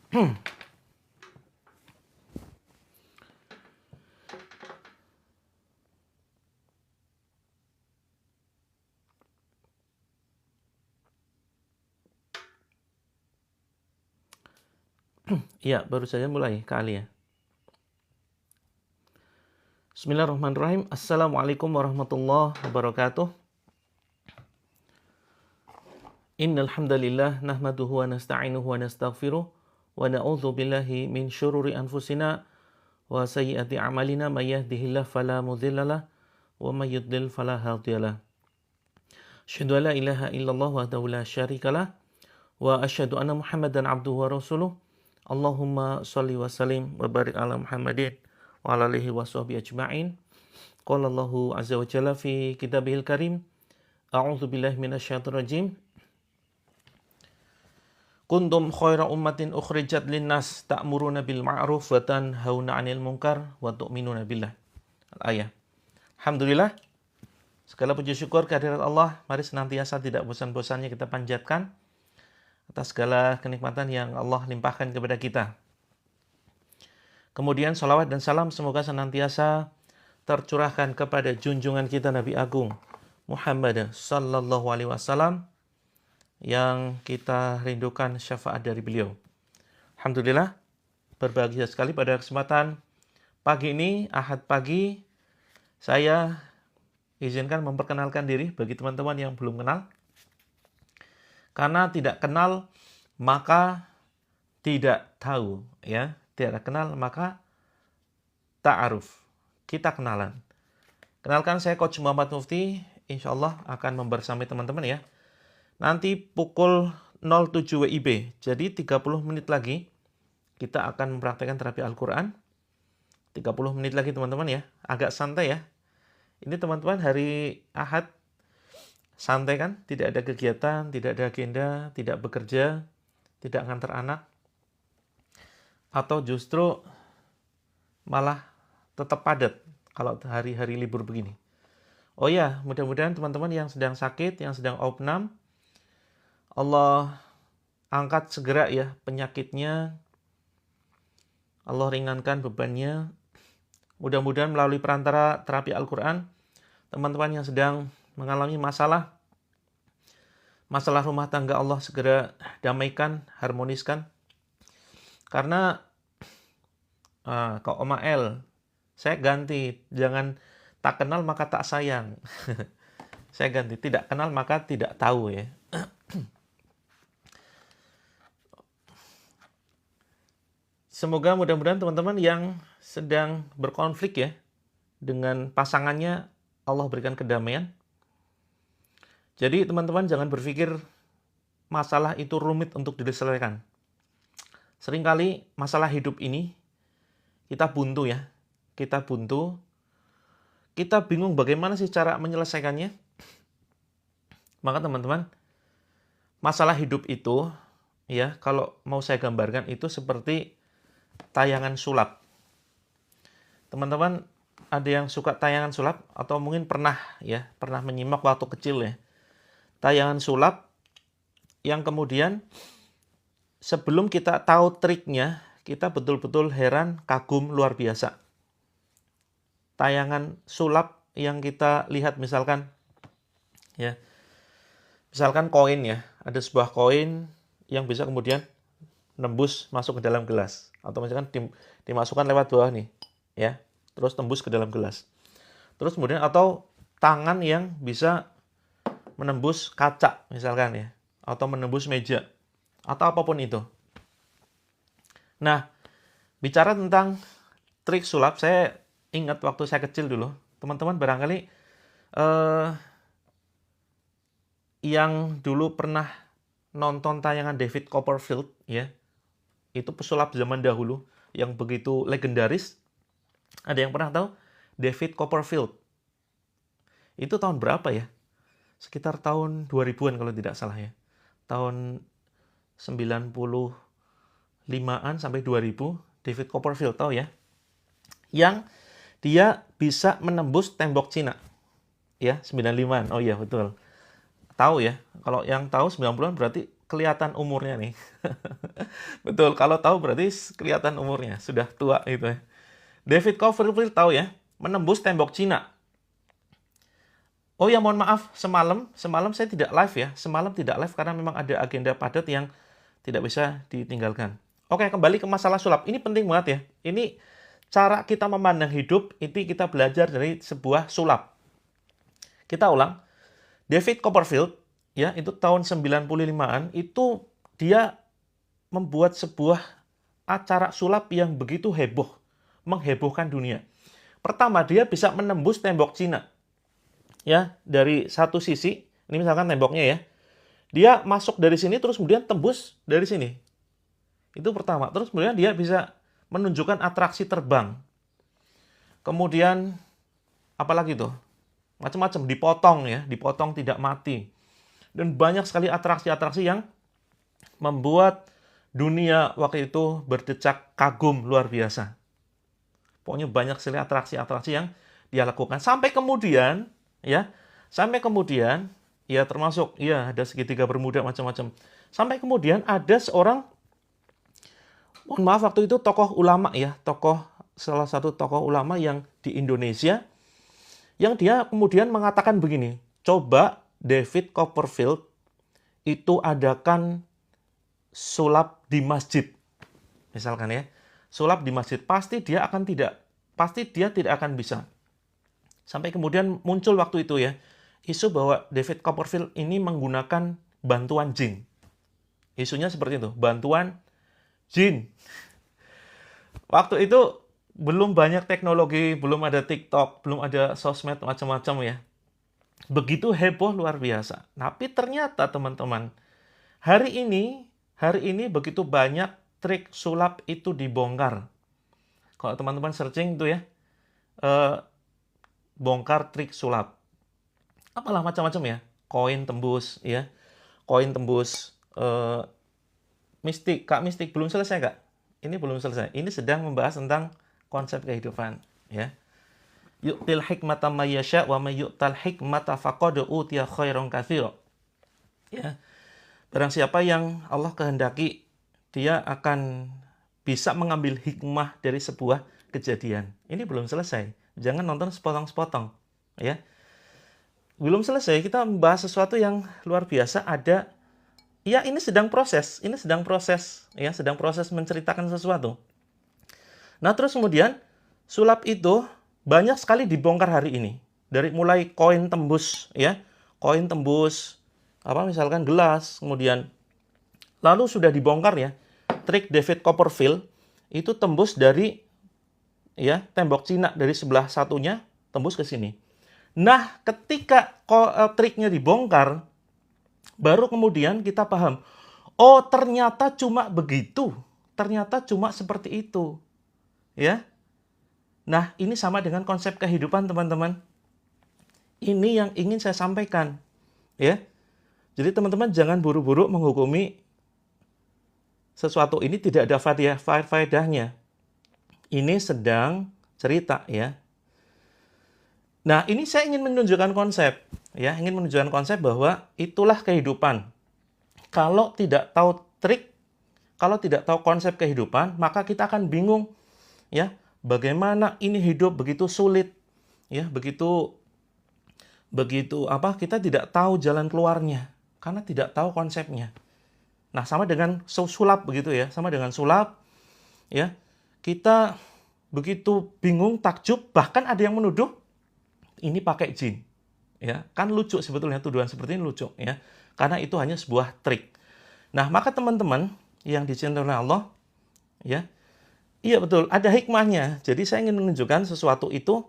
Iya, baru saja mulai kali ya. Bismillahirrahmanirrahim. Assalamualaikum warahmatullahi wabarakatuh. Innal hamdalillah nahmaduhu wa nasta'inuhu wa nastaghfiruh wa na'udzu billahi min syururi anfusina wa sayyiati a'malina may yahdihillahu fala mudhillalah wa may yudlil fala hadiyalah. Asyhadu an la ilaha illallah wahdahu la syarikalah wa asyhadu anna Muhammadan abduhu wa rasuluh. Allahumma shalli wa sallim wa barik ala Muhammadin wa ala alihi wa sahbihi ajma'in. Qala Allahu azza wa jalla fi kitabihil karim. A'udzu billahi minasyaitonir rajim. Kuntum khaira ummatin ukhrijat linnas ta'muruna bil ma'ruf wa tanhauna 'anil munkar wa tu'minuna billah. Al-ayah. Alhamdulillah, segala puji syukur kehadirat Allah, mari senantiasa tidak bosan-bosannya kita panjatkan atas segala kenikmatan yang Allah limpahkan kepada kita. Kemudian salawat dan salam semoga senantiasa tercurahkan kepada junjungan kita Nabi Agung Muhammad sallallahu alaihi wasallam yang kita rindukan syafaat dari beliau. Alhamdulillah, berbahagia sekali pada kesempatan pagi ini, Ahad pagi, saya izinkan memperkenalkan diri bagi teman-teman yang belum kenal. Karena tidak kenal, maka tidak tahu. Ya, tidak kenal, maka ta'aruf. Kita kenalan. Kenalkan, saya Coach Muhammad Mufti, insya Allah akan membersamai teman-teman ya. Nanti pukul 07 WIB, jadi 30 menit lagi kita akan mempraktekkan terapi Al-Quran. 30 menit lagi teman-teman ya, agak santai ya. Ini teman-teman hari Ahad, santai kan, tidak ada kegiatan, tidak ada agenda, tidak bekerja, tidak ngantar anak, atau justru malah tetap padat kalau hari-hari libur begini. Oh ya, mudah-mudahan teman-teman yang sedang sakit, yang sedang opnam, Allah angkat segera ya penyakitnya, Allah ringankan bebannya. Mudah-mudahan melalui perantara terapi Al-Quran, teman-teman yang sedang mengalami masalah rumah tangga, Allah segera damaikan, harmoniskan. Karena kok Oma L, saya ganti, jangan tak kenal maka tak sayang. Saya ganti, tidak kenal maka tidak tahu ya. Semoga mudah-mudahan teman-teman yang sedang berkonflik ya dengan pasangannya, Allah berikan kedamaian. Jadi teman-teman jangan berpikir masalah itu rumit untuk diselesaikan. Seringkali masalah hidup ini kita buntu ya. Kita buntu. Kita bingung bagaimana sih cara menyelesaikannya. Maka teman-teman, masalah hidup itu ya, kalau mau saya gambarkan itu seperti tayangan sulap. Teman-teman ada yang suka tayangan sulap atau mungkin pernah menyimak waktu kecil ya. Tayangan sulap yang kemudian sebelum kita tahu triknya, kita betul-betul heran, kagum, luar biasa. Tayangan sulap yang kita lihat misalkan ya. Misalkan koin ya, ada sebuah koin yang bisa kemudian nembus masuk ke dalam gelas, atau misalkan dimasukkan lewat bawah nih ya, terus tembus ke dalam gelas. Terus kemudian atau tangan yang bisa menembus kaca misalkan ya, atau menembus meja, atau apapun itu. Nah, bicara tentang trik sulap, saya ingat waktu saya kecil dulu, teman-teman barangkali yang dulu pernah nonton tayangan David Copperfield ya, itu pesulap zaman dahulu yang begitu legendaris. Ada yang pernah tahu David Copperfield? Itu tahun berapa ya? Sekitar tahun 2000-an kalau tidak salah ya. Tahun 95-an sampai 2000, David Copperfield, tahu ya? Yang dia bisa menembus tembok Cina. Ya, 95-an. Oh iya, betul. Tahu ya. Kalau yang tahu 90-an berarti kelihatan umurnya nih. Betul, kalau tahu berarti kelihatan umurnya, sudah tua gitu ya. David Copperfield tahu ya, menembus tembok Cina. Oh ya, mohon maaf, semalam saya tidak live ya. Semalam tidak live karena memang ada agenda padat yang tidak bisa ditinggalkan. Oke, kembali ke masalah sulap. Ini penting banget ya. Ini cara kita memandang hidup, itu kita belajar dari sebuah sulap. Kita ulang. David Copperfield, ya, itu tahun 95-an, itu dia membuat sebuah acara sulap yang begitu heboh, menghebohkan dunia. Pertama, dia bisa menembus tembok Cina. Ya, dari satu sisi, ini misalkan temboknya ya, dia masuk dari sini terus kemudian tembus dari sini. Itu pertama. Terus kemudian dia bisa menunjukkan atraksi terbang. Kemudian apalagi tuh? Macam-macam, dipotong ya, dipotong tidak mati. Dan banyak sekali atraksi-atraksi yang membuat dunia waktu itu berdecak kagum luar biasa. Pokoknya banyak sekali atraksi-atraksi yang dia lakukan. Sampai kemudian ya, ya termasuk ya ada segitiga bermuda macam-macam. Sampai kemudian ada seorang, mohon maaf waktu itu tokoh ulama ya, salah satu tokoh ulama yang di Indonesia, yang dia kemudian mengatakan begini, coba David Copperfield itu adakan sulap di masjid. Misalkan ya, sulap di masjid, pasti dia tidak akan bisa. Sampai kemudian muncul waktu itu ya, isu bahwa David Copperfield ini menggunakan bantuan jin. Isunya seperti itu, bantuan jin. Waktu itu belum banyak teknologi, belum ada TikTok, belum ada sosmed macam-macam ya. Begitu heboh luar biasa. Tapi ternyata teman-teman, hari ini begitu banyak trik sulap itu dibongkar. Kalau teman-teman searching itu ya, bongkar trik sulap. Apalah macam-macam ya. Koin tembus ya. Koin tembus mistik. Kak, mistik belum selesai, Kak? Ini belum selesai. Ini sedang membahas tentang konsep kehidupan ya. Yu'til hikmata may yasha wa may yu'tal hikmata faqad utiya khairan katsira. Ya. Barang siapa yang Allah kehendaki, dia akan bisa mengambil hikmah dari sebuah kejadian. Ini belum selesai. Jangan nonton sepotong-sepotong, ya. Belum selesai, kita membahas sesuatu yang luar biasa. Ini sedang proses, ya, sedang proses menceritakan sesuatu. Nah, terus kemudian sulap itu banyak sekali dibongkar hari ini. Dari mulai koin tembus, ya, koin tembus, misalkan gelas, kemudian lalu sudah dibongkar ya, trik David Copperfield itu tembus dari ya tembok Cina dari sebelah satunya tembus ke sini. Nah, ketika triknya dibongkar, baru kemudian kita paham, oh ternyata cuma begitu, ternyata cuma seperti itu, ya. Nah, ini sama dengan konsep kehidupan teman-teman. Ini yang ingin saya sampaikan, ya. Jadi teman-teman jangan buru-buru menghukumi sesuatu ini tidak ada faedahnya. Ini sedang cerita ya. Nah, ini saya ingin menunjukkan konsep ya, bahwa itulah kehidupan. Kalau tidak tahu trik, kalau tidak tahu konsep kehidupan, maka kita akan bingung ya, bagaimana ini hidup begitu sulit ya, begitu kita tidak tahu jalan keluarnya karena tidak tahu konsepnya. Nah, sama dengan sulap begitu ya, sama dengan sulap ya. Kita begitu bingung, takjub, bahkan ada yang menuduh ini pakai jin. Ya, kan lucu sebetulnya, tuduhan seperti ini lucu ya. Karena itu hanya sebuah trik. Nah, maka teman-teman yang dicintai oleh Allah ya. Iya betul, ada hikmahnya. Jadi saya ingin menunjukkan sesuatu itu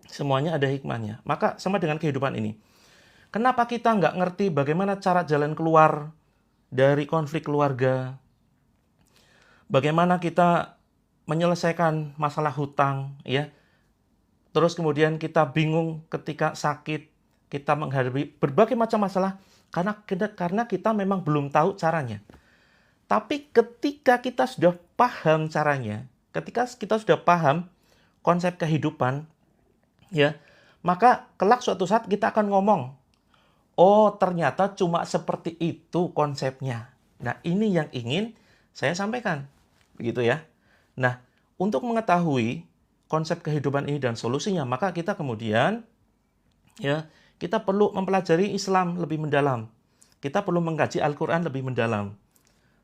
semuanya ada hikmahnya. Maka sama dengan kehidupan ini. Kenapa kita nggak ngerti bagaimana cara jalan keluar dari konflik keluarga? Bagaimana kita menyelesaikan masalah hutang, ya. Terus kemudian kita bingung ketika sakit, kita menghadapi berbagai macam masalah karena kita memang belum tahu caranya. Tapi ketika kita sudah paham caranya, ketika kita sudah paham konsep kehidupan, ya, maka kelak suatu saat kita akan ngomong, Oh, ternyata cuma seperti itu konsepnya. Nah, ini yang ingin saya sampaikan. Begitu ya. Nah, untuk mengetahui konsep kehidupan ini dan solusinya, maka kita kemudian ya, kita perlu mempelajari Islam lebih mendalam. Kita perlu mengkaji Al-Qur'an lebih mendalam.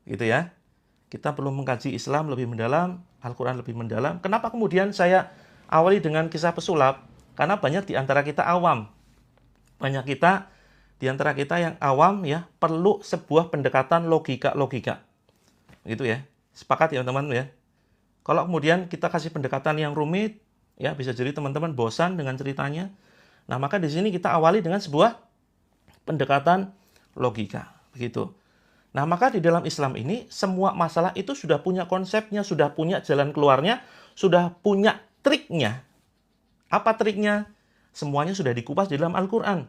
Gitu ya. Kita perlu mengkaji Islam lebih mendalam, Al-Qur'an lebih mendalam. Kenapa kemudian saya awali dengan kisah pesulap? Karena banyak di antara kita awam. Banyak di antara kita yang awam ya, perlu sebuah pendekatan logika-logika. Gitu ya. Sepakat ya teman-teman ya. Kalau kemudian kita kasih pendekatan yang rumit, ya bisa jadi teman-teman bosan dengan ceritanya. Nah, maka di sini kita awali dengan sebuah pendekatan logika, begitu. Nah, maka di dalam Islam ini semua masalah itu sudah punya konsepnya, sudah punya jalan keluarnya, sudah punya triknya. Apa triknya? Semuanya sudah dikupas di dalam Al-Qur'an.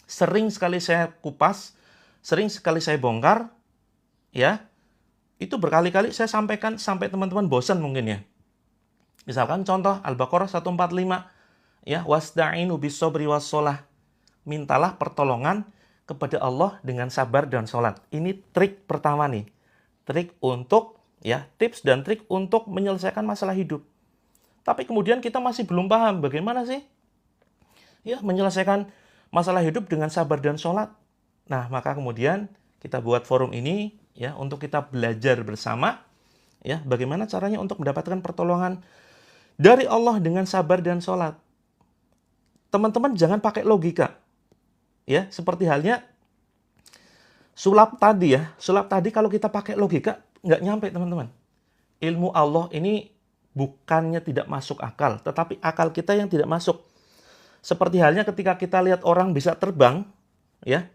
Sering sekali saya kupas, sering sekali saya bongkar, ya. Itu berkali-kali saya sampaikan sampai teman-teman bosan mungkin ya. Misalkan contoh Al-Baqarah 145, ya, wasta'inu bis-sabri was-shalah. Mintalah pertolongan kepada Allah dengan sabar dan sholat. Ini trik pertama nih. Trik untuk, ya, tips dan trik untuk menyelesaikan masalah hidup. Tapi kemudian kita masih belum paham bagaimana sih ya menyelesaikan masalah hidup dengan sabar dan sholat. Nah, maka kemudian kita buat forum ini ya untuk kita belajar bersama ya bagaimana caranya untuk mendapatkan pertolongan dari Allah dengan sabar dan sholat. Teman-teman jangan pakai logika. Ya, seperti halnya sulap tadi ya. Sulap tadi kalau kita pakai logika nggak nyampe teman-teman. Ilmu Allah ini bukannya tidak masuk akal, tetapi akal kita yang tidak masuk. Seperti halnya ketika kita lihat orang bisa terbang, ya,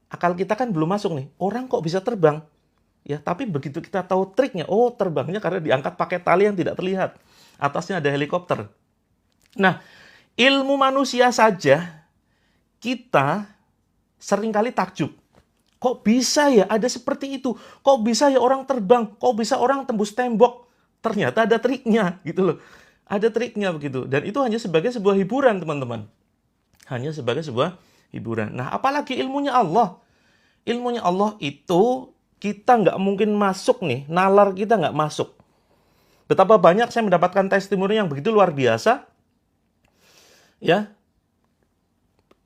akal kita kan belum masuk nih. Orang kok bisa terbang? Ya, tapi begitu kita tahu triknya, oh terbangnya karena diangkat pakai tali yang tidak terlihat. Atasnya ada helikopter. Nah, ilmu manusia saja kita seringkali takjub. Kok bisa ya ada seperti itu? Kok bisa ya orang terbang? Kok bisa orang tembus tembok? Ternyata ada triknya gitu loh. Ada triknya begitu. Dan itu hanya sebagai sebuah hiburan, teman-teman. Hanya sebagai sebuah hiburan. Nah, apalagi ilmunya Allah. Ilmunya Allah itu kita nggak mungkin masuk nih. Nalar kita nggak masuk. Betapa banyak saya mendapatkan testimoni yang begitu luar biasa. Ya,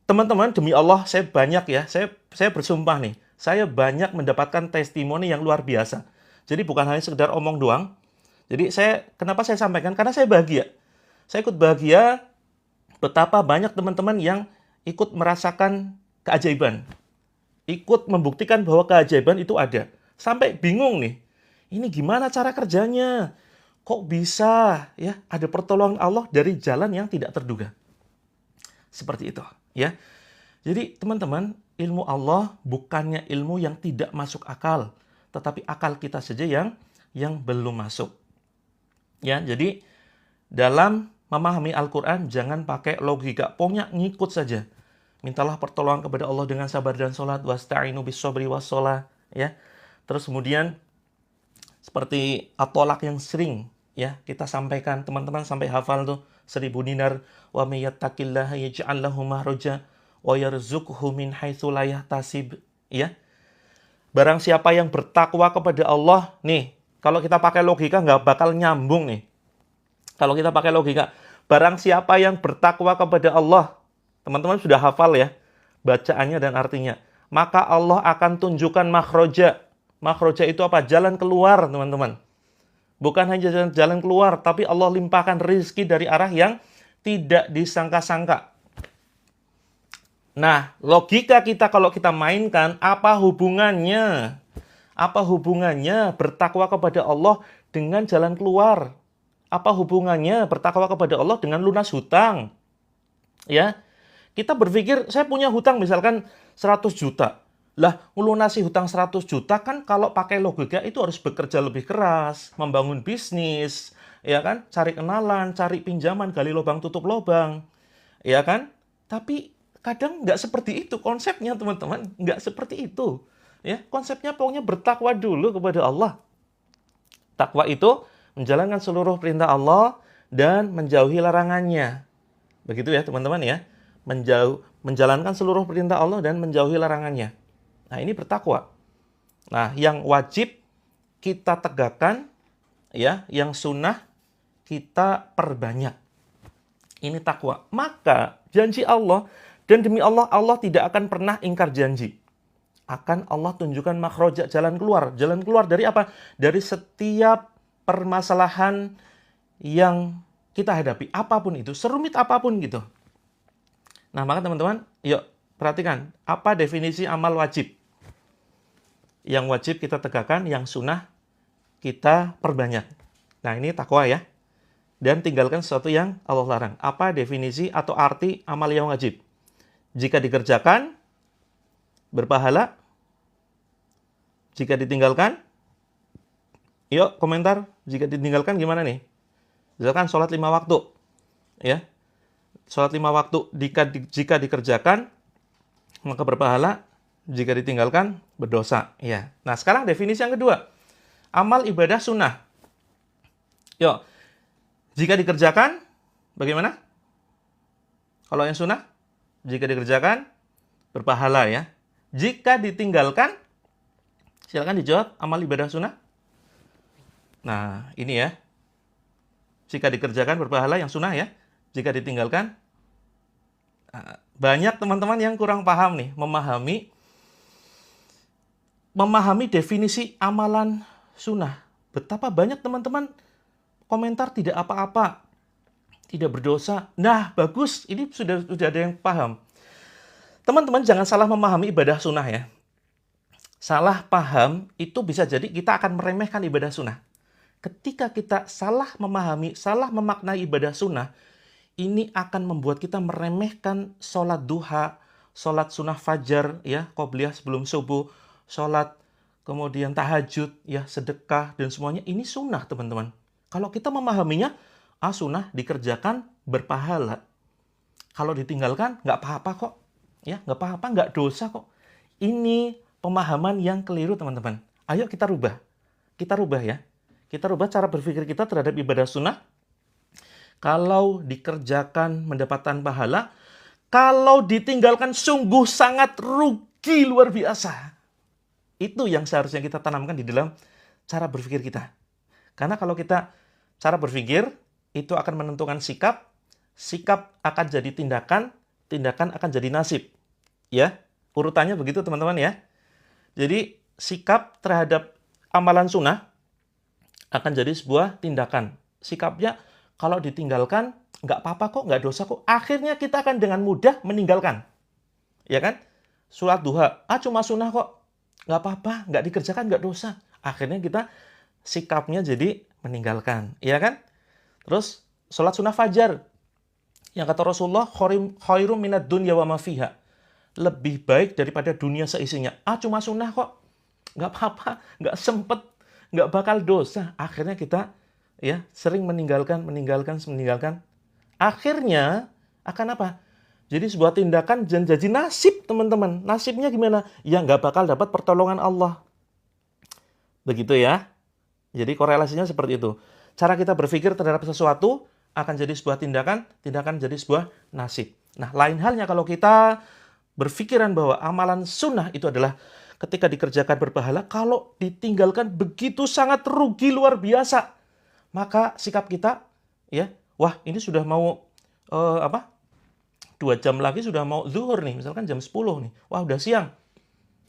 teman-teman, demi Allah, saya banyak ya. Saya bersumpah nih. Saya banyak mendapatkan testimoni yang luar biasa. Jadi bukan hanya sekedar omong doang. Jadi kenapa saya sampaikan? Karena saya bahagia. Saya ikut bahagia betapa banyak teman-teman yang ikut merasakan keajaiban. Ikut membuktikan bahwa keajaiban itu ada. Sampai bingung nih. Ini gimana cara kerjanya? Kok bisa ya ada pertolongan Allah dari jalan yang tidak terduga? Seperti itu, ya. Jadi, teman-teman, ilmu Allah bukannya ilmu yang tidak masuk akal, tetapi akal kita saja yang belum masuk. Ya, jadi dalam memahami Al-Qur'an jangan pakai logika, pokoknya ngikut saja. Mintalah pertolongan kepada Allah dengan sabar dan sholat, wasta'inu bis-sabri was-shalah, ya. Terus kemudian seperti at-tolak yang sering ya kita sampaikan, teman-teman sampai hafal tuh 1000 dinar, wa may yattaqillaha yaj'al lahu makhraja wa yarzuqhu min haitsu la yahtasib, ya. Barang siapa yang bertakwa kepada Allah, nih, kalau kita pakai logika nggak bakal nyambung nih. Kalau kita pakai logika, barang siapa yang bertakwa kepada Allah, teman-teman sudah hafal ya bacaannya dan artinya. Maka Allah akan tunjukkan makhroja. Makhroja itu apa? Jalan keluar, teman-teman. Bukan hanya jalan keluar, tapi Allah limpahkan rezeki dari arah yang tidak disangka-sangka. Nah, logika kita kalau kita mainkan, apa hubungannya? Apa hubungannya bertakwa kepada Allah dengan jalan keluar? Apa hubungannya bertakwa kepada Allah dengan lunas hutang? Ya, kita berpikir, saya punya hutang misalkan 100 juta. Lah, melunasi hutang 100 juta kan kalau pakai logika itu harus bekerja lebih keras, membangun bisnis, ya kan? Cari kenalan, cari pinjaman, gali lubang tutup lubang, ya kan? Tapi kadang nggak seperti itu konsepnya, teman-teman. Nggak seperti itu. Ya, konsepnya pokoknya bertakwa dulu kepada Allah. Takwa itu menjalankan seluruh perintah Allah dan menjauhi larangannya. Begitu ya, teman-teman ya. menjalankan seluruh perintah Allah dan menjauhi larangannya. Nah, ini bertakwa. Nah, yang wajib kita tegakkan, ya, yang sunnah kita perbanyak. Ini takwa. Maka janji Allah, dan demi Allah, Allah tidak akan pernah ingkar janji. Akan Allah tunjukkan makhroja, jalan keluar. Jalan keluar dari apa? Dari setiap permasalahan yang kita hadapi. Apapun itu, serumit apapun gitu. Nah, maka teman-teman, yuk perhatikan. Apa definisi amal wajib? Yang wajib kita tegakkan, yang sunnah kita perbanyak. Nah, ini takwa ya. Dan tinggalkan sesuatu yang Allah larang. Apa definisi atau arti amal yang wajib? Jika dikerjakan, berpahala. Jika ditinggalkan, yuk komentar. Jika ditinggalkan gimana nih? Misalkan sholat 5 waktu. Ya, sholat 5 waktu. Jika dikerjakan, maka berpahala. Jika ditinggalkan, berdosa. Ya. Nah, sekarang definisi yang kedua. Amal ibadah sunnah. Yuk, jika dikerjakan, bagaimana? Kalau yang sunnah, jika dikerjakan, berpahala ya. Jika ditinggalkan, silakan dijawab amal ibadah sunnah. Nah, ini ya. Jika dikerjakan, berpahala yang sunnah ya. Jika ditinggalkan, banyak teman-teman yang kurang paham nih, memahami definisi amalan sunnah. Betapa banyak teman-teman komentar tidak apa-apa, tidak berdosa. Nah, bagus, ini sudah ada yang paham. Teman-teman jangan salah memahami ibadah sunnah ya. Salah paham itu bisa jadi kita akan meremehkan ibadah sunnah. Ketika kita salah memahami, salah memaknai ibadah sunnah, ini akan membuat kita meremehkan sholat duha, sholat sunnah fajar, ya, qobliyah sebelum subuh, sholat kemudian tahajud, ya, sedekah, dan semuanya. Ini sunnah, teman-teman. Kalau kita memahaminya, sunnah dikerjakan berpahala. Kalau ditinggalkan, nggak apa-apa kok. Ya, nggak apa-apa, nggak dosa kok. Ini pemahaman yang keliru, teman-teman. Ayo kita rubah. Kita rubah ya. Kita rubah cara berpikir kita terhadap ibadah sunnah. Kalau dikerjakan mendapatkan pahala, kalau ditinggalkan sungguh sangat rugi luar biasa. Itu yang seharusnya kita tanamkan di dalam cara berpikir kita. Karena kalau kita cara berpikir, itu akan menentukan sikap, sikap akan jadi tindakan, tindakan akan jadi nasib. Ya, urutannya begitu teman-teman ya. Jadi sikap terhadap amalan sunnah akan jadi sebuah tindakan. Sikapnya kalau ditinggalkan, nggak apa-apa kok, nggak dosa kok. Akhirnya kita akan dengan mudah meninggalkan. Ya kan? Sholat duha, cuma sunnah kok. Nggak apa-apa, nggak dikerjakan, nggak dosa. Akhirnya kita sikapnya jadi meninggalkan. Ya kan? Terus, sholat sunnah fajar. Yang kata Rasulullah, khairum minad dunya wa ma fiha. Lebih baik daripada dunia seisinya. Cuma sunnah kok. Nggak apa-apa, nggak sempet, nggak bakal dosa. Akhirnya kita ya sering meninggalkan. Akhirnya akan apa? Jadi sebuah tindakan dan jadi nasib, teman-teman. Nasibnya gimana? Ya nggak bakal dapat pertolongan Allah. Begitu ya. Jadi korelasinya seperti itu. Cara kita berpikir terhadap sesuatu akan jadi sebuah tindakan, tindakan jadi sebuah nasib. Nah, lain halnya kalau kita berpikiran bahwa amalan sunnah itu adalah ketika dikerjakan berpahala, kalau ditinggalkan begitu sangat rugi luar biasa. Maka sikap kita, ya, wah ini sudah mau 2 jam lagi sudah mau zuhur nih, misalkan jam 10 nih. Wah udah siang,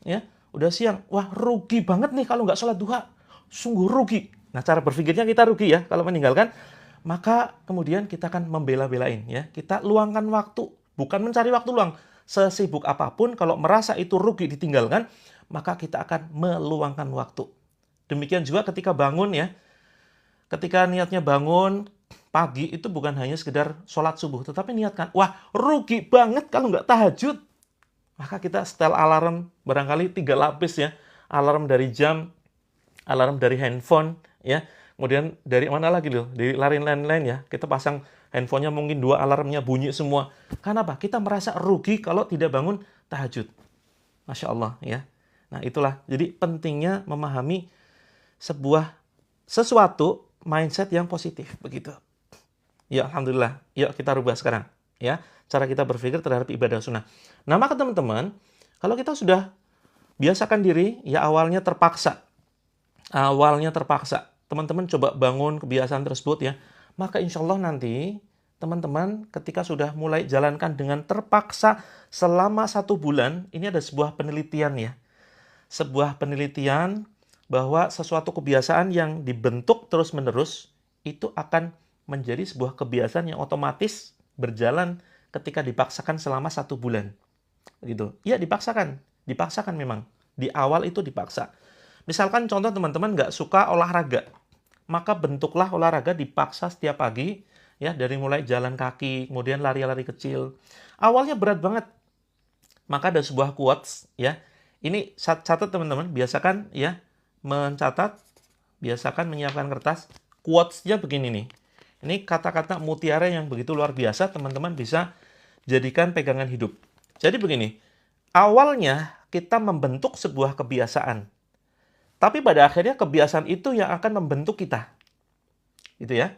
ya, udah siang. Wah rugi banget nih kalau nggak sholat duha, sungguh rugi. Nah cara berpikirnya kita rugi ya kalau meninggalkan. Maka kemudian kita akan membela-belain ya. Kita luangkan waktu, bukan mencari waktu luang. Sesibuk apapun kalau merasa itu rugi ditinggalkan, maka kita akan meluangkan waktu. Demikian juga ketika bangun ya. Ketika niatnya bangun pagi itu bukan hanya sekedar sholat subuh, tetapi niatkan, wah rugi banget kalau nggak tahajud. Maka kita setel alarm barangkali 3 lapis ya. Alarm dari jam, alarm dari handphone ya. Kemudian dari mana lagi loh? Dari lain-lain ya. Kita pasang handphonenya mungkin 2 alarmnya bunyi semua. Karena apa? Kita merasa rugi kalau tidak bangun tahajud. Masya Allah ya. Nah itulah. Jadi pentingnya memahami sesuatu mindset yang positif. Begitu. Ya Alhamdulillah. Yuk kita rubah sekarang. Ya. cara kita berpikir terhadap ibadah sunnah. Nah, maka teman-teman, kalau kita sudah biasakan diri, ya awalnya terpaksa. Awalnya terpaksa. Teman-teman coba bangun kebiasaan tersebut ya. Maka insya Allah nanti, teman-teman ketika sudah mulai jalankan dengan terpaksa selama 1 bulan, ini ada sebuah penelitian ya. Sebuah penelitian bahwa sesuatu kebiasaan yang dibentuk terus-menerus, itu akan menjadi sebuah kebiasaan yang otomatis berjalan ketika dipaksakan selama 1 bulan. Gitu. Iya dipaksakan memang. Di awal itu dipaksa. Misalkan contoh teman-teman nggak suka olahraga, maka bentuklah olahraga dipaksa setiap pagi, ya dari mulai jalan kaki, kemudian lari-lari kecil. Awalnya berat banget, maka ada sebuah quotes, ya. Ini catat teman-teman, biasakan ya mencatat, biasakan menyiapkan kertas. Quotes-nya begini nih. Ini kata-kata mutiara yang begitu luar biasa, teman-teman bisa jadikan pegangan hidup. Jadi begini, awalnya kita membentuk sebuah kebiasaan. Tapi pada akhirnya kebiasaan itu yang akan membentuk kita. Gitu ya.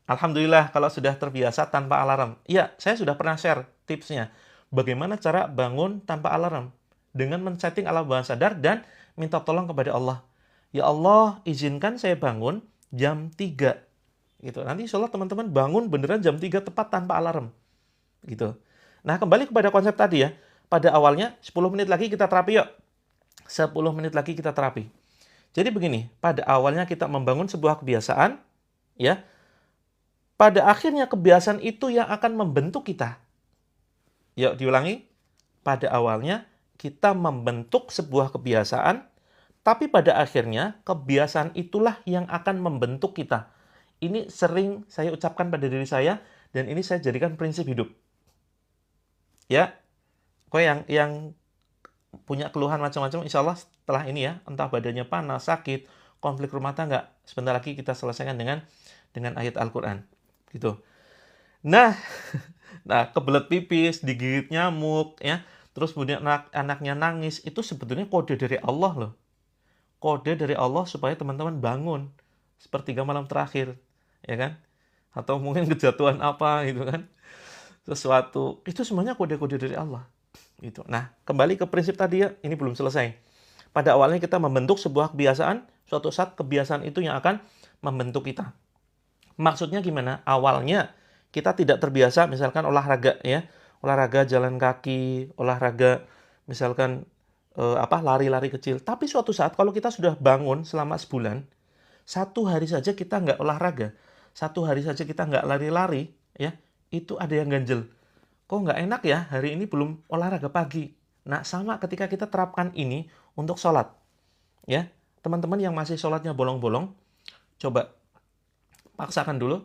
Alhamdulillah kalau sudah terbiasa tanpa alarm. Iya, saya sudah pernah share tipsnya. Bagaimana cara bangun tanpa alarm? Dengan men-setting alam bawah sadar dan minta tolong kepada Allah. Ya Allah, izinkan saya bangun jam 3. Gitu. Nanti insya Allah teman-teman bangun beneran jam 3 tepat tanpa alarm. Gitu. Nah, kembali kepada konsep tadi ya. Pada awalnya 10 menit lagi kita terapi yuk. 10 menit lagi kita terapi. Jadi begini, pada awalnya kita membangun sebuah kebiasaan, ya. Pada akhirnya kebiasaan itu yang akan membentuk kita. Yuk diulangi. Pada awalnya kita membentuk sebuah kebiasaan, tapi pada akhirnya kebiasaan itulah yang akan membentuk kita. Ini sering saya ucapkan pada diri saya, dan ini saya jadikan prinsip hidup. Ya, kok yang punya keluhan macam-macam, insya Allah setelah ini ya, entah badannya panas, sakit, konflik rumah tangga, sebentar lagi kita selesaikan dengan ayat Al-Quran. Gitu. Nah, kebelet pipis, digigit nyamuk, ya, terus kemudian anaknya nangis, itu sebetulnya kode dari Allah loh. Kode dari Allah supaya teman-teman bangun sepertiga malam terakhir, ya kan? Atau mungkin kejatuhan apa gitu kan? Sesuatu, itu semuanya kode-kode dari Allah. Gitu. Nah, kembali ke prinsip tadi ya, ini belum selesai. Pada awalnya kita membentuk sebuah kebiasaan, suatu saat kebiasaan itu yang akan membentuk kita. Maksudnya gimana? Awalnya kita tidak terbiasa misalkan olahraga ya, olahraga jalan kaki, olahraga misalkan lari-lari kecil. Tapi suatu saat kalau kita sudah bangun selama sebulan, 1 hari saja kita nggak olahraga, 1 hari saja kita nggak lari-lari, ya, itu ada yang ganjel. Kok nggak enak ya, hari ini belum olahraga pagi. Nah, sama ketika kita terapkan ini untuk sholat. Ya, teman-teman yang masih sholatnya bolong-bolong, coba paksakan dulu.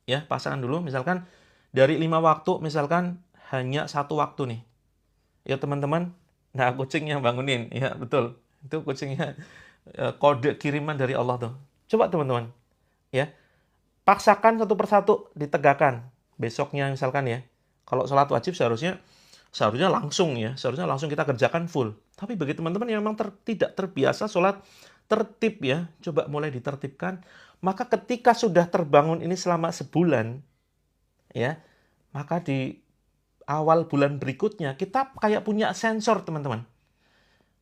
Ya, paksakan dulu. Misalkan dari 5 waktu, misalkan hanya 1 waktu nih. Ya teman-teman, nah kucing yang bangunin. Ya, betul. Itu kucingnya kode kiriman dari Allah tuh. Coba teman-teman. Ya, paksakan satu persatu, ditegakkan. Besoknya misalkan ya. Kalau sholat wajib seharusnya langsung ya, seharusnya langsung kita kerjakan full. Tapi bagi teman-teman yang memang tidak terbiasa sholat tertib ya, coba mulai ditertibkan. Maka ketika sudah terbangun ini selama sebulan, ya, maka di awal bulan berikutnya kita kayak punya sensor teman-teman.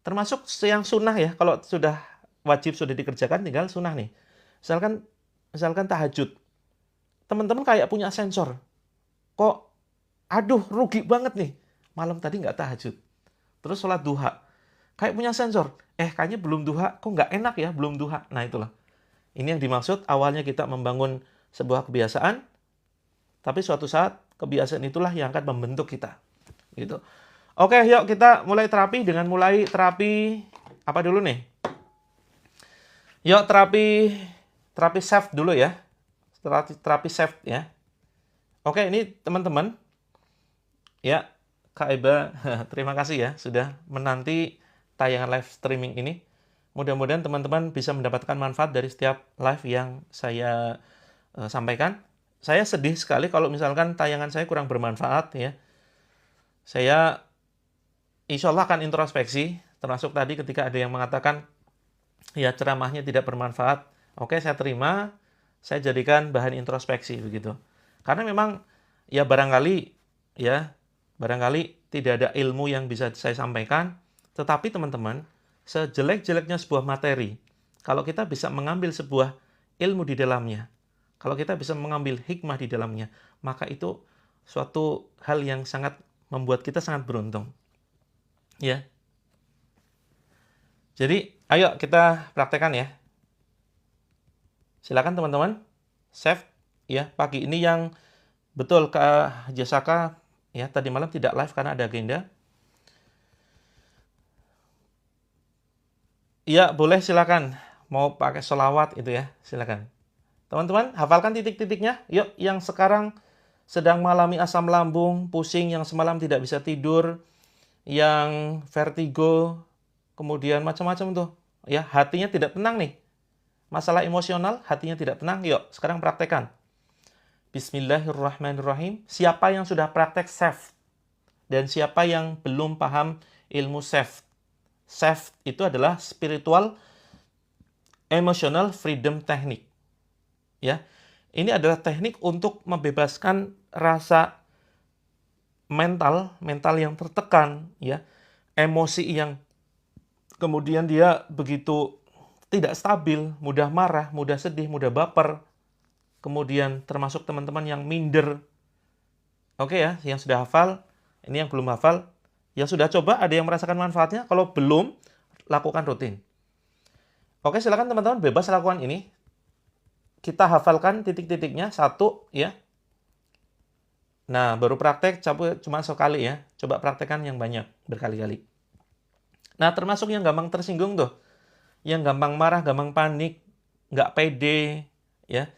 Termasuk yang sunnah ya, kalau sudah wajib sudah dikerjakan, tinggal sunnah nih. Misalkan tahajud, teman-teman kayak punya sensor. Kok aduh, rugi banget nih. Malam tadi nggak tahajud. Terus sholat duha. Kayak punya sensor. Kayaknya belum duha. Kok nggak enak ya belum duha. Nah, itulah. Ini yang dimaksud awalnya kita membangun sebuah kebiasaan. Tapi suatu saat kebiasaan itulah yang akan membentuk kita. Gitu. Oke, yuk kita mulai terapi dengan mulai terapi apa dulu nih? Yuk terapi self dulu ya. Terapi self ya. Oke, ini teman-teman. Ya, Kak Eba, terima kasih ya sudah menanti tayangan live streaming ini. Mudah-mudahan teman-teman bisa mendapatkan manfaat dari setiap live yang saya sampaikan. Saya sedih sekali kalau misalkan tayangan saya kurang bermanfaat ya. Saya insya Allah akan introspeksi, termasuk tadi ketika ada yang mengatakan ya ceramahnya tidak bermanfaat. Oke, saya terima, saya jadikan bahan introspeksi begitu. Karena memang Ya barangkali tidak ada ilmu yang bisa saya sampaikan, tetapi teman-teman, sejelek-jeleknya sebuah materi, kalau kita bisa mengambil sebuah ilmu di dalamnya, kalau kita bisa mengambil hikmah di dalamnya, maka itu suatu hal yang sangat membuat kita sangat beruntung. Ya. Jadi, ayo kita praktekkan ya. Silakan teman-teman. Save ya pagi ini yang betul Kak Jasaka ya tadi malam tidak live karena ada agenda. Iya, boleh silakan. Mau pakai sholawat itu ya, silakan. Teman-teman, hafalkan titik-titiknya. Yuk, yang sekarang sedang mengalami asam lambung, pusing, yang semalam tidak bisa tidur, yang vertigo, kemudian macam-macam tuh. Ya, hatinya tidak tenang nih. Masalah emosional, hatinya tidak tenang. Yuk, sekarang praktekkan. Bismillahirrahmanirrahim. Siapa yang sudah praktek SAFE? Dan siapa yang belum paham ilmu SAFE? SAFE itu adalah Spiritual Emotional Freedom Technique. Ya, ini adalah teknik untuk membebaskan rasa mental yang tertekan, ya, emosi yang kemudian dia begitu tidak stabil, mudah marah, mudah sedih, mudah baper, kemudian termasuk teman-teman yang minder. Oke ya, yang sudah hafal, ini yang belum hafal, yang sudah coba ada yang merasakan manfaatnya, kalau belum, lakukan rutin. Oke, silakan teman-teman bebas lakukan ini. Kita hafalkan titik-titiknya, satu ya. Nah, baru praktek cuma sekali ya. Coba praktekkan yang banyak, berkali-kali. Nah, termasuk yang gampang tersinggung tuh. Yang gampang marah, gampang panik, nggak pede, ya.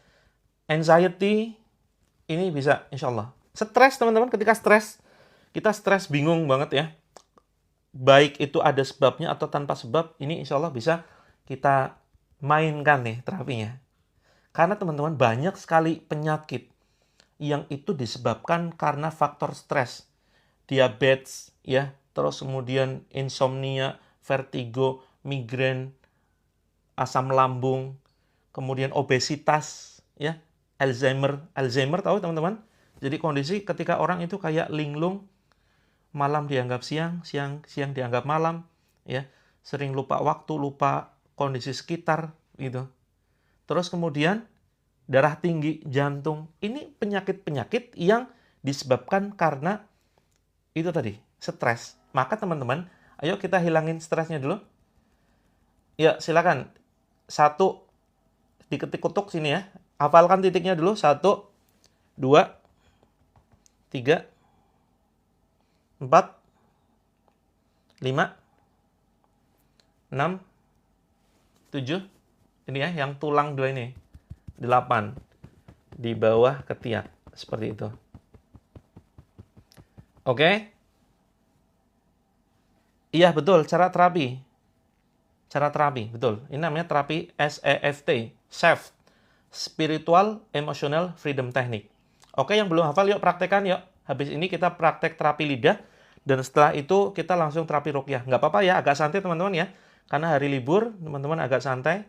Anxiety, ini bisa, insya Allah. Stres, teman-teman, ketika stres, kita stres bingung banget ya. Baik itu ada sebabnya atau tanpa sebab, ini insya Allah bisa kita mainkan nih terapinya. Karena teman-teman banyak sekali penyakit yang itu disebabkan karena faktor stres. Diabetes, ya, terus kemudian insomnia, vertigo, migrain, asam lambung, kemudian obesitas, ya, Alzheimer tahu teman-teman? Jadi kondisi ketika orang itu kayak linglung, malam dianggap siang, siang dianggap malam, ya, sering lupa waktu, lupa kondisi sekitar, gitu. Terus kemudian darah tinggi, jantung, ini penyakit-penyakit yang disebabkan karena itu tadi, stres. Maka teman-teman, ayo kita hilangin stresnya dulu. Ya, silakan. Satu, diketik-ketuk sini ya. Hafalkan titiknya dulu. 1, 2, 3, 4, 5, 6, 7. Ini ya, yang tulang dua ini. 8. Di bawah ketiak. Seperti itu. Oke? Iya, betul. Cara terapi, betul. Ini namanya terapi SEFT, SEFT, Spiritual Emotional Freedom Technique. Oke, yang belum hafal, yuk praktekkan yuk. Habis ini kita praktek terapi lidah, dan setelah itu kita langsung terapi ruqyah. Nggak apa-apa ya, agak santai teman-teman ya. Karena hari libur, teman-teman agak santai.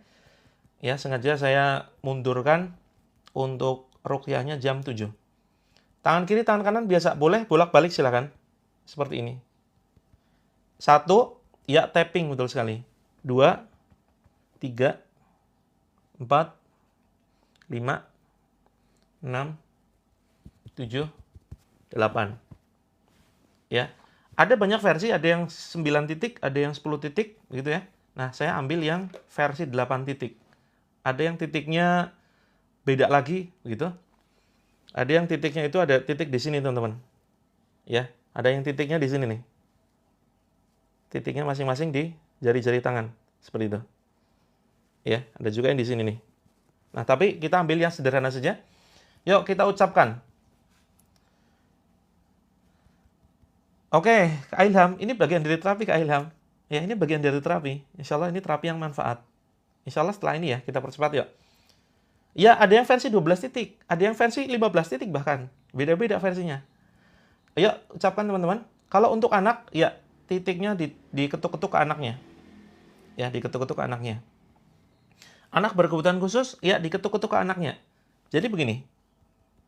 Ya, sengaja saya mundurkan untuk ruqyahnya jam 7. Tangan kiri, tangan kanan biasa. Boleh bolak-balik silakan. Seperti ini. 1, ya tapping betul sekali. 2, 3, 4, 5, 6, 7, 8. Ya. Ada banyak versi, ada yang 9 titik, ada yang 10 titik, gitu ya. Nah, saya ambil yang versi 8 titik. Ada yang titiknya beda lagi, gitu. Ada yang titiknya itu ada titik di sini, teman-teman. Ya, ada yang titiknya di sini nih. Titiknya masing-masing di jari-jari tangan, seperti itu. Ya, ada juga yang di sini nih. Nah, tapi kita ambil yang sederhana saja. Yuk, kita ucapkan. Oke, Kak Ilham, ini bagian dari terapi, Kak Ilham. Ya, ini bagian dari terapi. Insya Allah ini terapi yang manfaat. Insya Allah setelah ini ya, kita percepat yuk. Ya, ada yang versi 12 titik. Ada yang versi 15 titik bahkan. Beda-beda versinya. Yuk, ucapkan teman-teman. Kalau untuk anak, ya, titiknya diketuk-ketuk ke anaknya. Ya, diketuk-ketuk ke anaknya. Anak berkebutuhan khusus, ya, diketuk-ketuk ke anaknya. Jadi begini.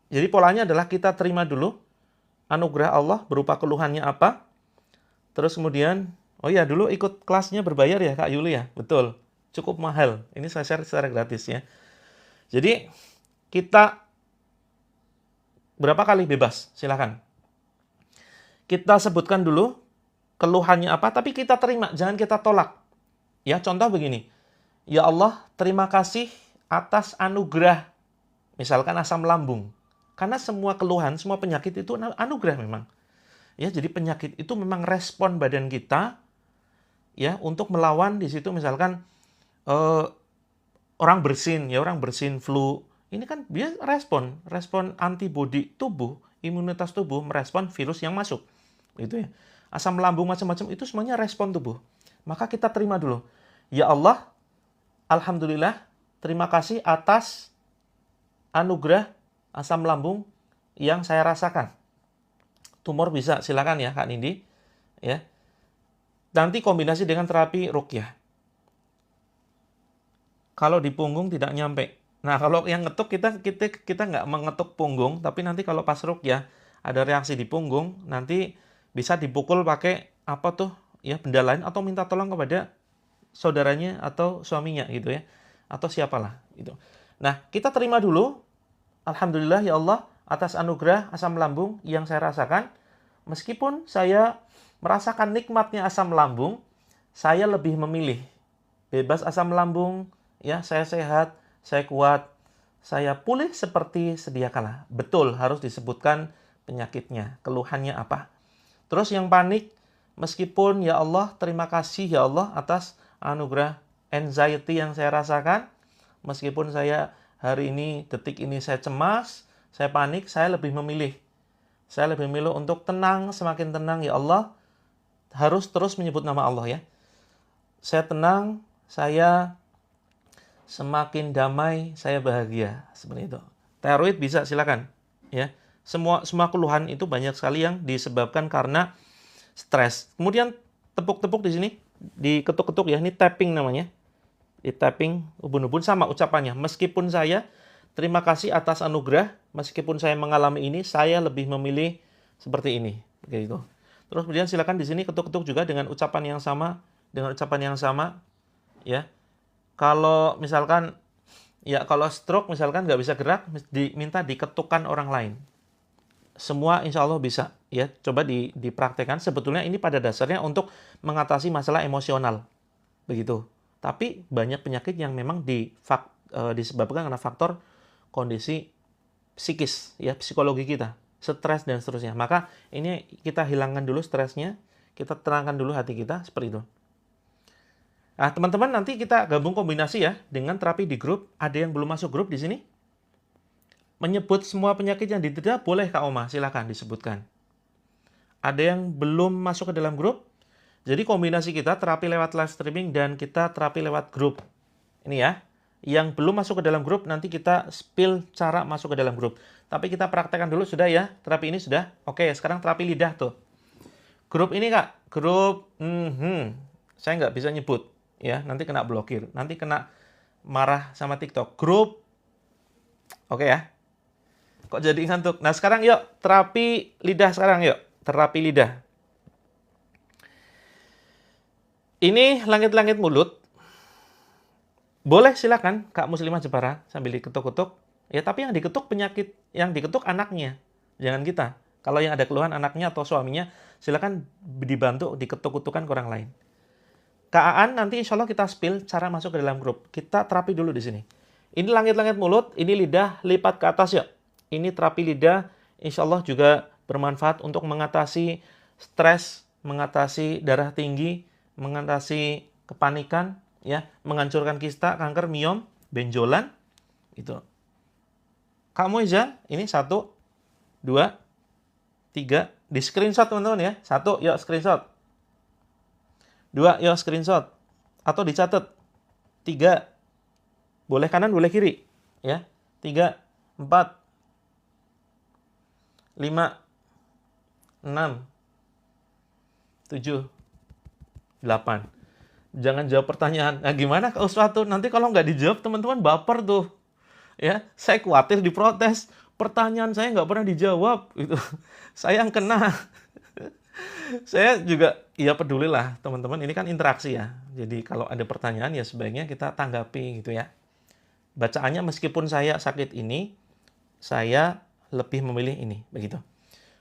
Jadi polanya adalah kita terima dulu anugerah Allah berupa keluhannya apa. Terus kemudian, oh ya dulu ikut kelasnya berbayar ya Kak Yuli ya? Betul, cukup mahal. Ini saya share secara gratis ya. Jadi kita berapa kali bebas? Silakan. Kita sebutkan dulu keluhannya apa, tapi kita terima, jangan kita tolak. Ya, contoh begini. Ya Allah, terima kasih atas anugerah, misalkan asam lambung. Karena semua keluhan, semua penyakit itu anugerah memang. Ya, jadi penyakit itu memang respon badan kita ya untuk melawan di situ misalkan orang bersin flu. Ini kan dia respon antibodi tubuh, imunitas tubuh merespon virus yang masuk. Gitu ya. Asam lambung macam-macam itu semuanya respon tubuh. Maka kita terima dulu. Ya Allah, alhamdulillah, terima kasih atas anugerah asam lambung yang saya rasakan. Tumor bisa, silakan ya Kak Nindi. Ya. Nanti kombinasi dengan terapi ruqyah. Kalau di punggung tidak nyampe. Nah, kalau yang ngetuk kita nggak mengetuk punggung, tapi nanti kalau pas ruqyah ada reaksi di punggung, nanti bisa dipukul pakai apa tuh? Ya, benda lain atau minta tolong kepada saudaranya atau suaminya gitu ya. Atau siapalah gitu. Nah, kita terima dulu. Alhamdulillah ya Allah atas anugerah asam lambung yang saya rasakan. Meskipun saya merasakan nikmatnya asam lambung, saya lebih memilih bebas asam lambung, ya saya sehat, saya kuat, saya pulih seperti sedia kala. Betul, harus disebutkan penyakitnya, keluhannya apa. Terus yang panik, meskipun ya Allah, terima kasih ya Allah atas anugerah anxiety yang saya rasakan, meskipun saya hari ini, detik ini saya cemas, saya panik, saya lebih memilih. Saya lebih memilih untuk tenang, semakin tenang ya Allah, harus terus menyebut nama Allah ya. Saya tenang, saya semakin damai, saya bahagia. Seperti itu. Thyroid bisa, silakan. Ya. Semua keluhan itu banyak sekali yang disebabkan karena stres. Kemudian tepuk-tepuk di sini, diketuk-ketuk ya, ini tapping namanya. Di tapping, ubun-ubun sama ucapannya. Meskipun saya terima kasih atas anugerah, meskipun saya mengalami ini, saya lebih memilih seperti ini. Begitu. Terus kemudian silakan di sini ketuk-ketuk juga dengan ucapan yang sama, ya. Kalau misalkan ya kalau stroke misalkan nggak bisa gerak, diminta diketukkan orang lain. Semua insya Allah bisa ya. Coba dipraktekkan. Sebetulnya ini pada dasarnya untuk mengatasi masalah emosional. Begitu. Tapi banyak penyakit yang memang disebabkan karena faktor kondisi psikis, ya psikologi kita, stres dan seterusnya. Maka ini kita hilangkan dulu stresnya, kita tenangkan dulu hati kita, seperti itu. Nah, teman-teman nanti kita gabung kombinasi ya dengan terapi di grup. Ada yang belum masuk grup di sini? Menyebut semua penyakit yang didera boleh Kak Oma, silakan disebutkan. Ada yang belum masuk ke dalam grup? Jadi kombinasi kita terapi lewat live streaming dan kita terapi lewat grup. Ini ya. Yang belum masuk ke dalam grup, nanti kita spill cara masuk ke dalam grup. Tapi kita praktekkan dulu, sudah ya? Terapi ini sudah? Oke, sekarang terapi lidah tuh. Grup ini Kak, grup, saya nggak bisa nyebut. Ya, nanti kena blokir. Nanti kena marah sama TikTok. Grup, oke ya? Kok jadi ngantuk? Nah, sekarang yuk, terapi lidah sekarang yuk. Terapi lidah. Ini langit-langit mulut. Boleh silakan Kak Muslimah Jepara sambil diketuk-ketuk. Ya, tapi yang diketuk penyakit, yang diketuk anaknya. Jangan kita. Kalau yang ada keluhan anaknya atau suaminya, silakan dibantu diketuk-ketukan ke orang lain. Kak Aan nanti insya Allah kita spill cara masuk ke dalam grup. Kita terapi dulu di sini. Ini langit-langit mulut, ini lidah lipat ke atas ya. Ini terapi lidah, insya Allah juga bermanfaat untuk mengatasi stres, mengatasi darah tinggi, mengatasi kepanikan, ya, menghancurkan kista, kanker, miom, benjolan, itu. Kak Moiza, ini 1, 2, 3, di screenshot teman-teman ya. 1, yuk screenshot. 2, yuk screenshot. Atau dicatat. 3, boleh kanan, boleh kiri. Ya, 3, 4, 5, 6, 7, 8. Jangan jawab pertanyaan. Nah, gimana Kak Uswatu? Nanti kalau nggak dijawab, teman-teman baper tuh. Ya, saya khawatir diprotes. pertanyaan saya nggak pernah dijawab gitu. Saya yang kena. Saya juga ya pedulilah teman-teman, ini kan interaksi ya. Jadi kalau ada pertanyaan ya sebaiknya kita tanggapi gitu ya. Bacaannya meskipun saya sakit ini, saya lebih memilih ini begitu.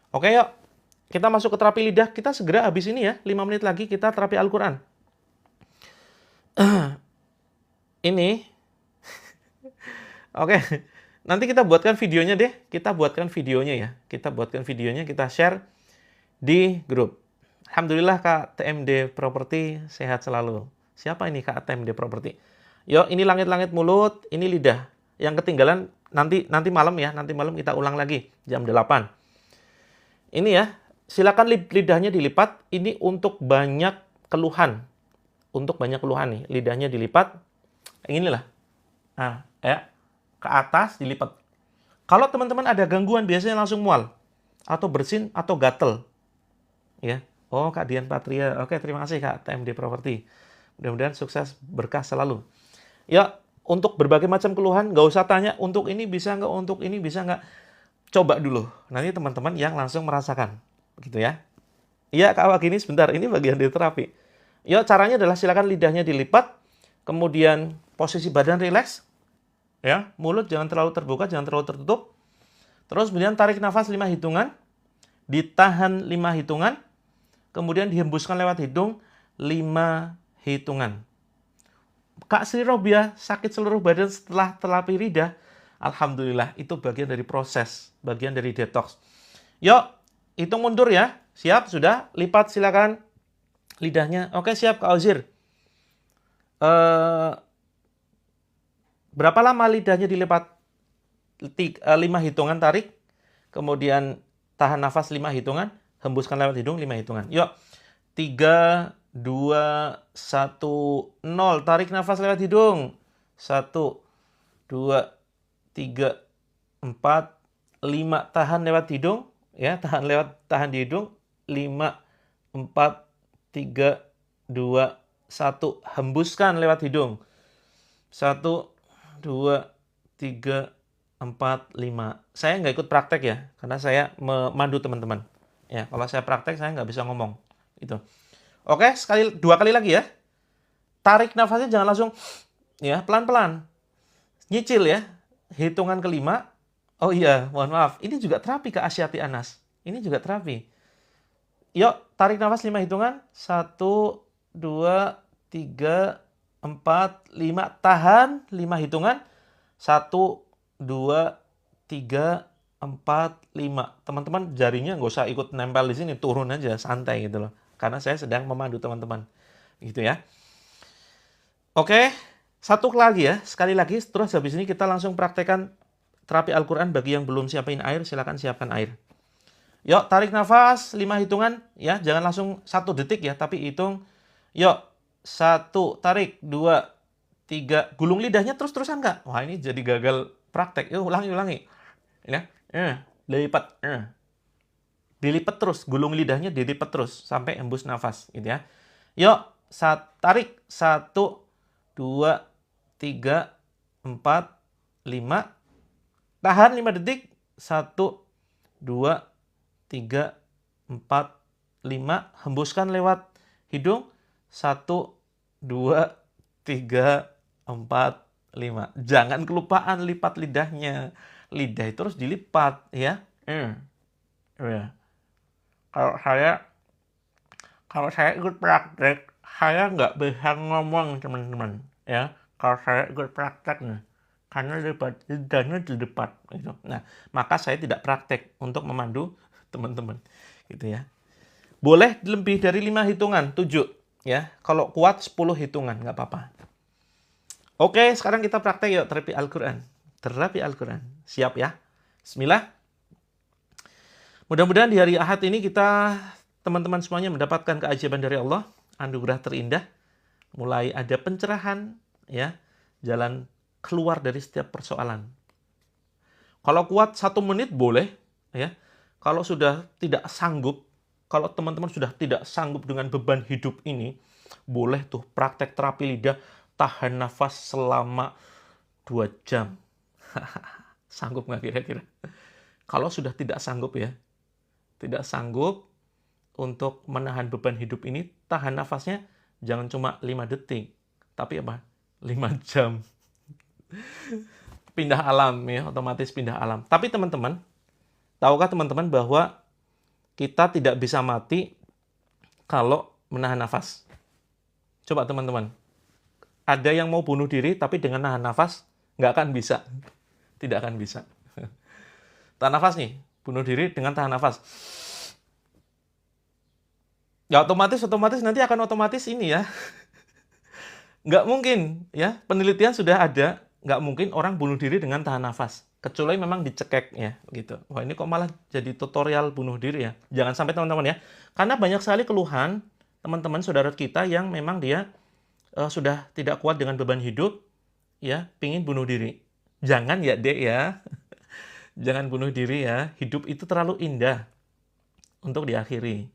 Oke yuk, kita masuk ke terapi lidah. Kita segera habis ini ya, 5 menit lagi kita terapi Al-Quran. Ini, oke, nanti kita buatkan videonya deh. Kita buatkan videonya ya. Kita buatkan videonya, kita share di grup. Alhamdulillah Kak TMD Property sehat selalu. Siapa ini Kak TMD Property? Yuk, ini langit-langit mulut, ini lidah. Yang ketinggalan nanti malam ya, nanti malam kita ulang lagi jam 8. Ini ya, silakan lidahnya dilipat. Ini untuk banyak keluhan. Untuk banyak keluhan nih, lidahnya dilipat. Inilah. Nah, ya, ke atas dilipat. Kalau teman-teman ada gangguan biasanya langsung mual atau bersin atau gatel. Ya. Oh, Kak Dian Patria. Oke, terima kasih Kak TMD Property. Mudah-mudahan sukses berkah selalu. Ya, untuk berbagai macam keluhan, nggak usah tanya untuk ini bisa nggak, untuk ini bisa nggak. Coba dulu. Nanti teman-teman yang langsung merasakan. Begitu ya. Iya, Kak Wagini sebentar. Ini bagian dari terapi. Ya, caranya adalah silakan lidahnya dilipat. Kemudian posisi badan rileks. Ya, mulut jangan terlalu terbuka, jangan terlalu tertutup. Terus kemudian tarik nafas 5 hitungan. Ditahan 5 hitungan. Kemudian dihembuskan lewat hidung 5 hitungan. Kak Sri Robiah sakit seluruh badan setelah terapi lidah. Alhamdulillah, itu bagian dari proses, bagian dari detox. Yuk, hitung mundur ya. Siap, sudah? Lipat silakan lidahnya. Oke, siap Kak Ozir. Berapa lama lidahnya dilipat? 5 hitungan tarik. Kemudian tahan nafas 5 hitungan. Hembuskan lewat hidung 5 hitungan. Yuk. 3, 2, 1, 0. Tarik nafas lewat hidung. 1, 2, 3, 4, 5. Tahan lewat hidung. Ya, tahan di hidung. 5, 4, 3, 2, 1. Hembuskan lewat hidung. 1, 2, 3, 4, 5. Saya nggak ikut praktek ya, karena saya memandu teman-teman. Ya, kalau saya praktek saya nggak bisa ngomong. Itu. Oke, 2 kali lagi ya. Tarik nafasnya jangan langsung, ya pelan-pelan. Nyicil ya. Hitungan kelima. Oh iya, mohon maaf. Ini juga terapi Kak Asyati Anas. Ini juga terapi. Yuk, tarik nafas 5 hitungan. 1, 2, 3, 4, 5. Tahan 5 hitungan. 1, 2, 3, 4, 5. Teman-teman jarinya nggak usah ikut nempel di sini, turun aja, santai gitu loh. Karena saya sedang memandu teman-teman. Gitu ya. Oke, satu lagi ya. Sekali lagi, terus habis ini kita langsung praktekkan terapi Al-Quran. Bagi yang belum siapin air, silakan siapkan air. Yuk, tarik nafas 5 hitungan. Ya, jangan langsung 1 detik ya, tapi hitung. Yuk, 1, tarik, 2, 3. Gulung lidahnya terus-terusan nggak? Wah, ini jadi gagal praktek. Yuk, ulangi. Ya. Dilipat. Dilipat terus, gulung lidahnya dilipat terus sampai hembus nafas gitu ya. Yuk, tarik 1, 2, 3, 4, 5. Tahan 5 detik. 1, 2, 3, 4, 5. Hembuskan lewat hidung. 1, 2, 3, 4, 5. Jangan kelupaan lipat lidahnya. Lidah itu harus dilipat ya. Kalau saya ikut praktek, saya nggak bisa ngomong teman-teman ya. Kalau saya ikut praktek nih, karena lidahnya dilipat gitu. Nah, maka saya tidak praktek untuk memandu teman-teman gitu ya. Boleh lebih dari 5 hitungan, 7 ya. Kalau kuat 10 hitungan nggak apa-apa. Oke, sekarang kita praktek yuk terapi Al-Quran. Terapi Al-Quran. Siap ya? Bismillah. Mudah-mudahan di hari Ahad ini kita, teman-teman semuanya mendapatkan keajaiban dari Allah. Anugerah terindah. Mulai ada pencerahan, ya. Jalan keluar dari setiap persoalan. Kalau kuat 1 menit boleh, ya. Kalau sudah tidak sanggup, kalau teman-teman sudah tidak sanggup dengan beban hidup ini, boleh tuh praktek terapi lidah, tahan nafas selama 2 jam. Sanggup nggak kira-kira? Kalau sudah tidak sanggup ya, tidak sanggup untuk menahan beban hidup ini, tahan nafasnya jangan cuma 5 detik, tapi apa? 5 jam. Pindah alam ya, otomatis pindah alam. Tapi teman-teman, tahukah teman-teman bahwa kita tidak bisa mati kalau menahan nafas? Coba teman-teman, ada yang mau bunuh diri tapi dengan nahan nafas, nggak akan bisa. Tidak akan bisa. Tahan nafas nih, bunuh diri dengan tahan nafas. Ya otomatis nanti akan otomatis ini ya. Nggak mungkin ya, penelitian sudah ada, nggak mungkin orang bunuh diri dengan tahan nafas. Kecuali memang dicekek ya, gitu. Wah ini kok malah jadi tutorial bunuh diri ya. Jangan sampai teman-teman ya. Karena banyak sekali keluhan teman-teman saudara kita yang memang dia sudah tidak kuat dengan beban hidup, ya, pingin bunuh diri. Jangan ya dek ya. Jangan bunuh diri ya. Hidup itu terlalu indah untuk diakhiri.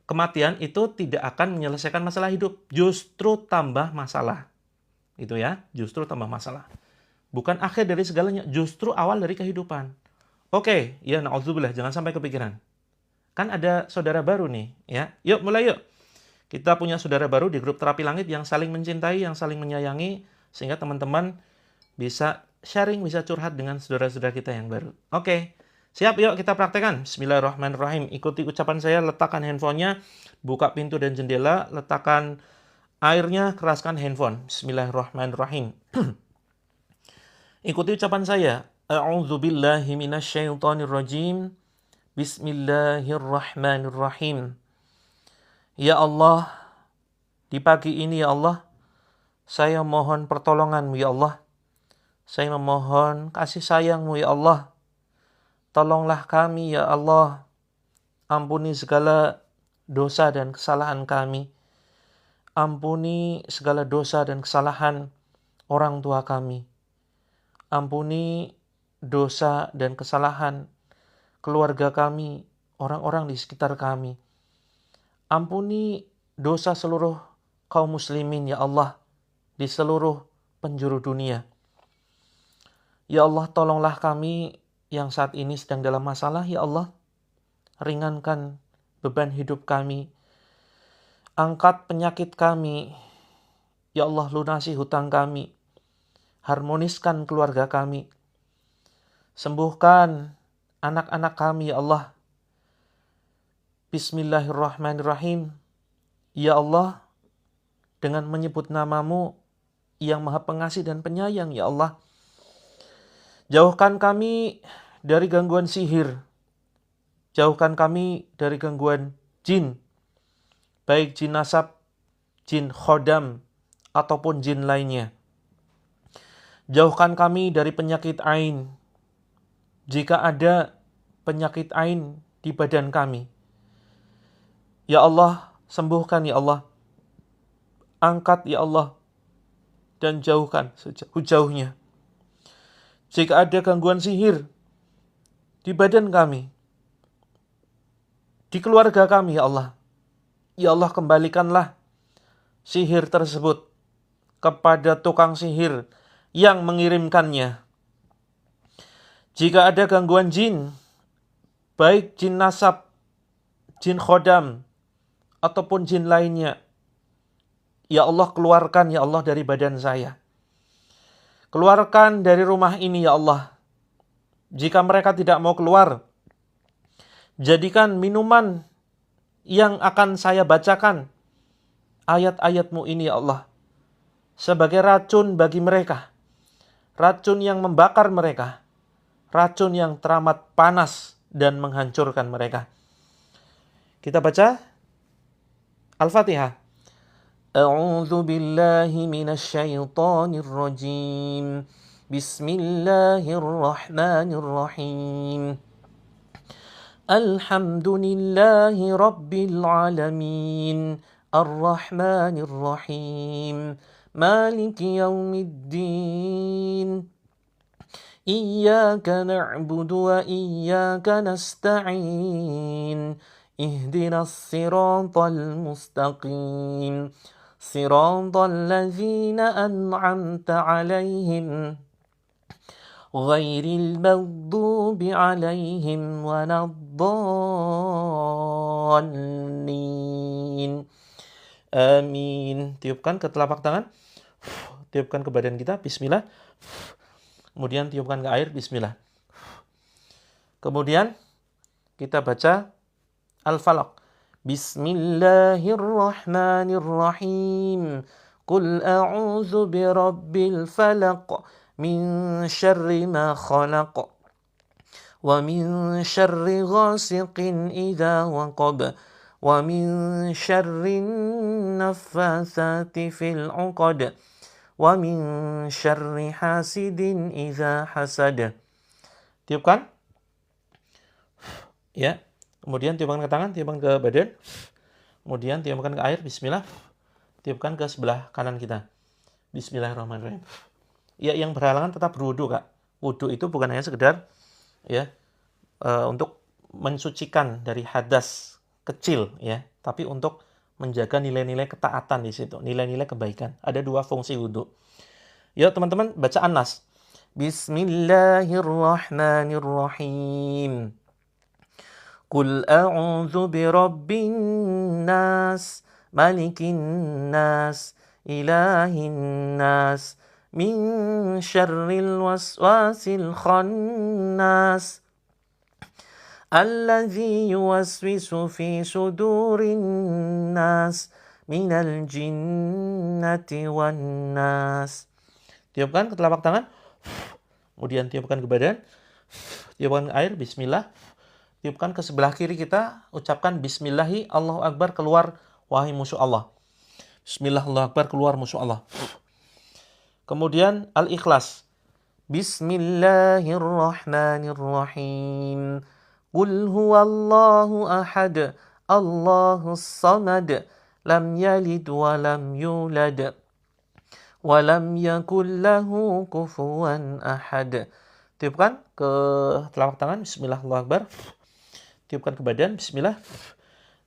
Kematian itu tidak akan menyelesaikan masalah hidup, justru tambah masalah. Itu ya, justru tambah masalah. Bukan akhir dari segalanya, justru awal dari kehidupan. Oke, ya na'udzubillah, jangan sampai kepikiran. Kan ada saudara baru nih, ya. Yuk, mulai yuk. Kita punya saudara baru di grup Terapi Langit yang saling mencintai, yang saling menyayangi, sehingga teman-teman bisa sharing, bisa curhat dengan saudara-saudara kita yang baru. Oke. Siap, yuk kita praktekkan. Bismillahirrahmanirrahim. Ikuti ucapan saya, letakkan handphonenya, buka pintu dan jendela, letakkan airnya, keraskan handphone. Bismillahirrahmanirrahim. Ikuti ucapan saya. A'udzubillahi minasyaitonirrajim. Bismillahirrahmanirrahim. Ya Allah, di pagi ini ya Allah, saya mohon pertolongan-Mu ya Allah. Saya memohon kasih sayang-Mu ya Allah. Tolonglah kami ya Allah, ampuni segala dosa dan kesalahan kami. Ampuni segala dosa dan kesalahan orang tua kami. Ampuni dosa dan kesalahan keluarga kami, orang-orang di sekitar kami. Ampuni dosa seluruh kaum muslimin ya Allah, di seluruh penjuru dunia. Ya Allah, tolonglah kami yang saat ini sedang dalam masalah, ya Allah. Ringankan beban hidup kami. Angkat penyakit kami. Ya Allah, lunasi hutang kami. Harmoniskan keluarga kami. Sembuhkan anak-anak kami, ya Allah. Bismillahirrahmanirrahim. Ya Allah, dengan menyebut nama-Mu yang Maha Pengasih dan Penyayang, ya Allah. Jauhkan kami dari gangguan sihir. Jauhkan kami dari gangguan jin. Baik jin nasab, jin khodam, ataupun jin lainnya. Jauhkan kami dari penyakit ain. Jika ada penyakit ain di badan kami. Ya Allah, sembuhkan ya Allah. Angkat ya Allah. Dan jauhkan sejauh-jauhnya. Jika ada gangguan sihir di badan kami, di keluarga kami, ya Allah. Ya Allah, kembalikanlah sihir tersebut kepada tukang sihir yang mengirimkannya. Jika ada gangguan jin, baik jin nasab, jin khodam, ataupun jin lainnya, ya Allah, keluarkan ya Allah dari badan saya. Keluarkan dari rumah ini ya Allah. Jika mereka tidak mau keluar, jadikan minuman yang akan saya bacakan ayat-ayat-Mu ini ya Allah sebagai racun bagi mereka. Racun yang membakar mereka. Racun yang teramat panas dan menghancurkan mereka. Kita baca Al-Fatihah. A'udzu billahi minasyaitonir rajim. Bismillahirrahmanirrahim. Alhamdulillahi rabbil alamin. Ar-Rahmanir Rahim. Maliki yaumiddin. Iyyaka na'budu wa iyyaka nasta'in. Ihdinas siratal mustaqim. Siratal ladzina an'amta 'alaihim ghairil maghdubi alaihim waladdallin. Amin. Tiupkan ke telapak tangan. Tiupkan ke badan kita. Bismillah. Kemudian tiupkan ke air. Bismillah. Kemudian kita baca Al-Falaq. Bismillahirrahmanirrahim. Qul a'udzu birabbil falaq min syarri ma khalaq wa min syarri ghasiqin idza waqab wa min syarri naffatsati fil 'uqad wa min syarri hasidin idza hasad. Tiupkan. Ya. Kemudian tiupkan ke tangan, tiupkan ke badan. Kemudian tiupkan ke air, bismillah. Tiupkan ke sebelah kanan kita. Bismillahirrahmanirrahim. Ya, yang berhalangan tetap berwudu, Kak. Wudu itu bukan hanya sekedar ya untuk mensucikan dari hadas kecil ya, tapi untuk menjaga nilai-nilai ketaatan di situ, nilai-nilai kebaikan. Ada dua fungsi wudu. Yuk teman-teman baca An-Nas. Bismillahirrahmanirrahim. Qul a'udzu birabbin nas, malikin nas, ilahin nas, min syarril waswasil khannas, alladzi yuwaswisu fi sudurin nas, minal jinnati wan nas. Tiupkan ke telapak tangan. Kemudian tiupkan ke badan. Tiupkan ke air, bismillah. Tiupkan ke sebelah kiri kita, ucapkan bismillahi Allahu Akbar, keluar wahai musuh Allah. Bismillah Allahu Akbar, keluar musuh Allah. Kemudian Al-Ikhlas. Bismillahirrahmanirrahim. Qul huwallahu ahad, Allahus samad, lam yalid wa lam yulad, wa lam yakul lahu kufuwan ahad. Tiupkan ke telapak tangan, bismillah Allahu Akbar. Tiupkan ke badan, bismillah.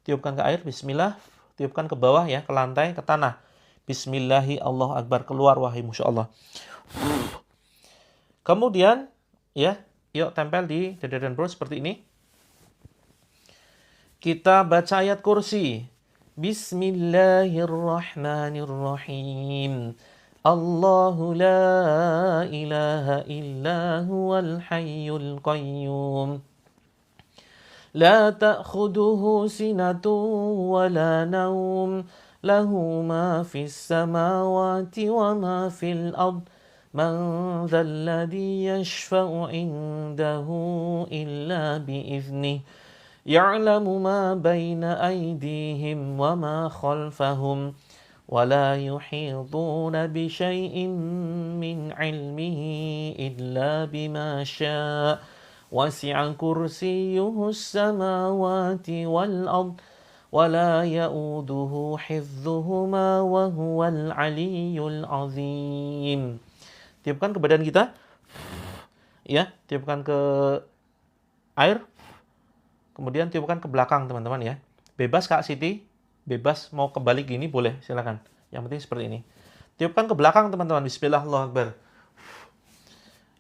Tiupkan ke air, bismillah. Tiupkan ke bawah ya, ke lantai, ke tanah. Bismillahi Allahu Akbar, keluar wahai musuh Allah. Kemudian ya, yuk tempel di dada dan perut seperti ini. Kita baca ayat kursi. Bismillahirrahmanirrahim. Allahu la ilaha illa huwal hayyul qayyum. لا تأخذه سنة ولا نوم له ما في السماوات وما في الأرض من ذا الذي يشفع عنده إلا بإذنه يعلم ما بين أيديهم وما خلفهم ولا يحيطون بشيء من علمه إلا بما شاء وسع كرسيه السماوات والأرض ولا يؤوده حفظهما وهو العلي العظيم. Tiupkan ke badan kita. Ya, tiupkan ke air. Kemudian tiupkan ke belakang teman-teman ya. Bebas Kak Siti, bebas mau kebalik gini boleh, silakan. Yang penting seperti ini. Tiupkan ke belakang teman-teman. Bismillah Allahu Akbar.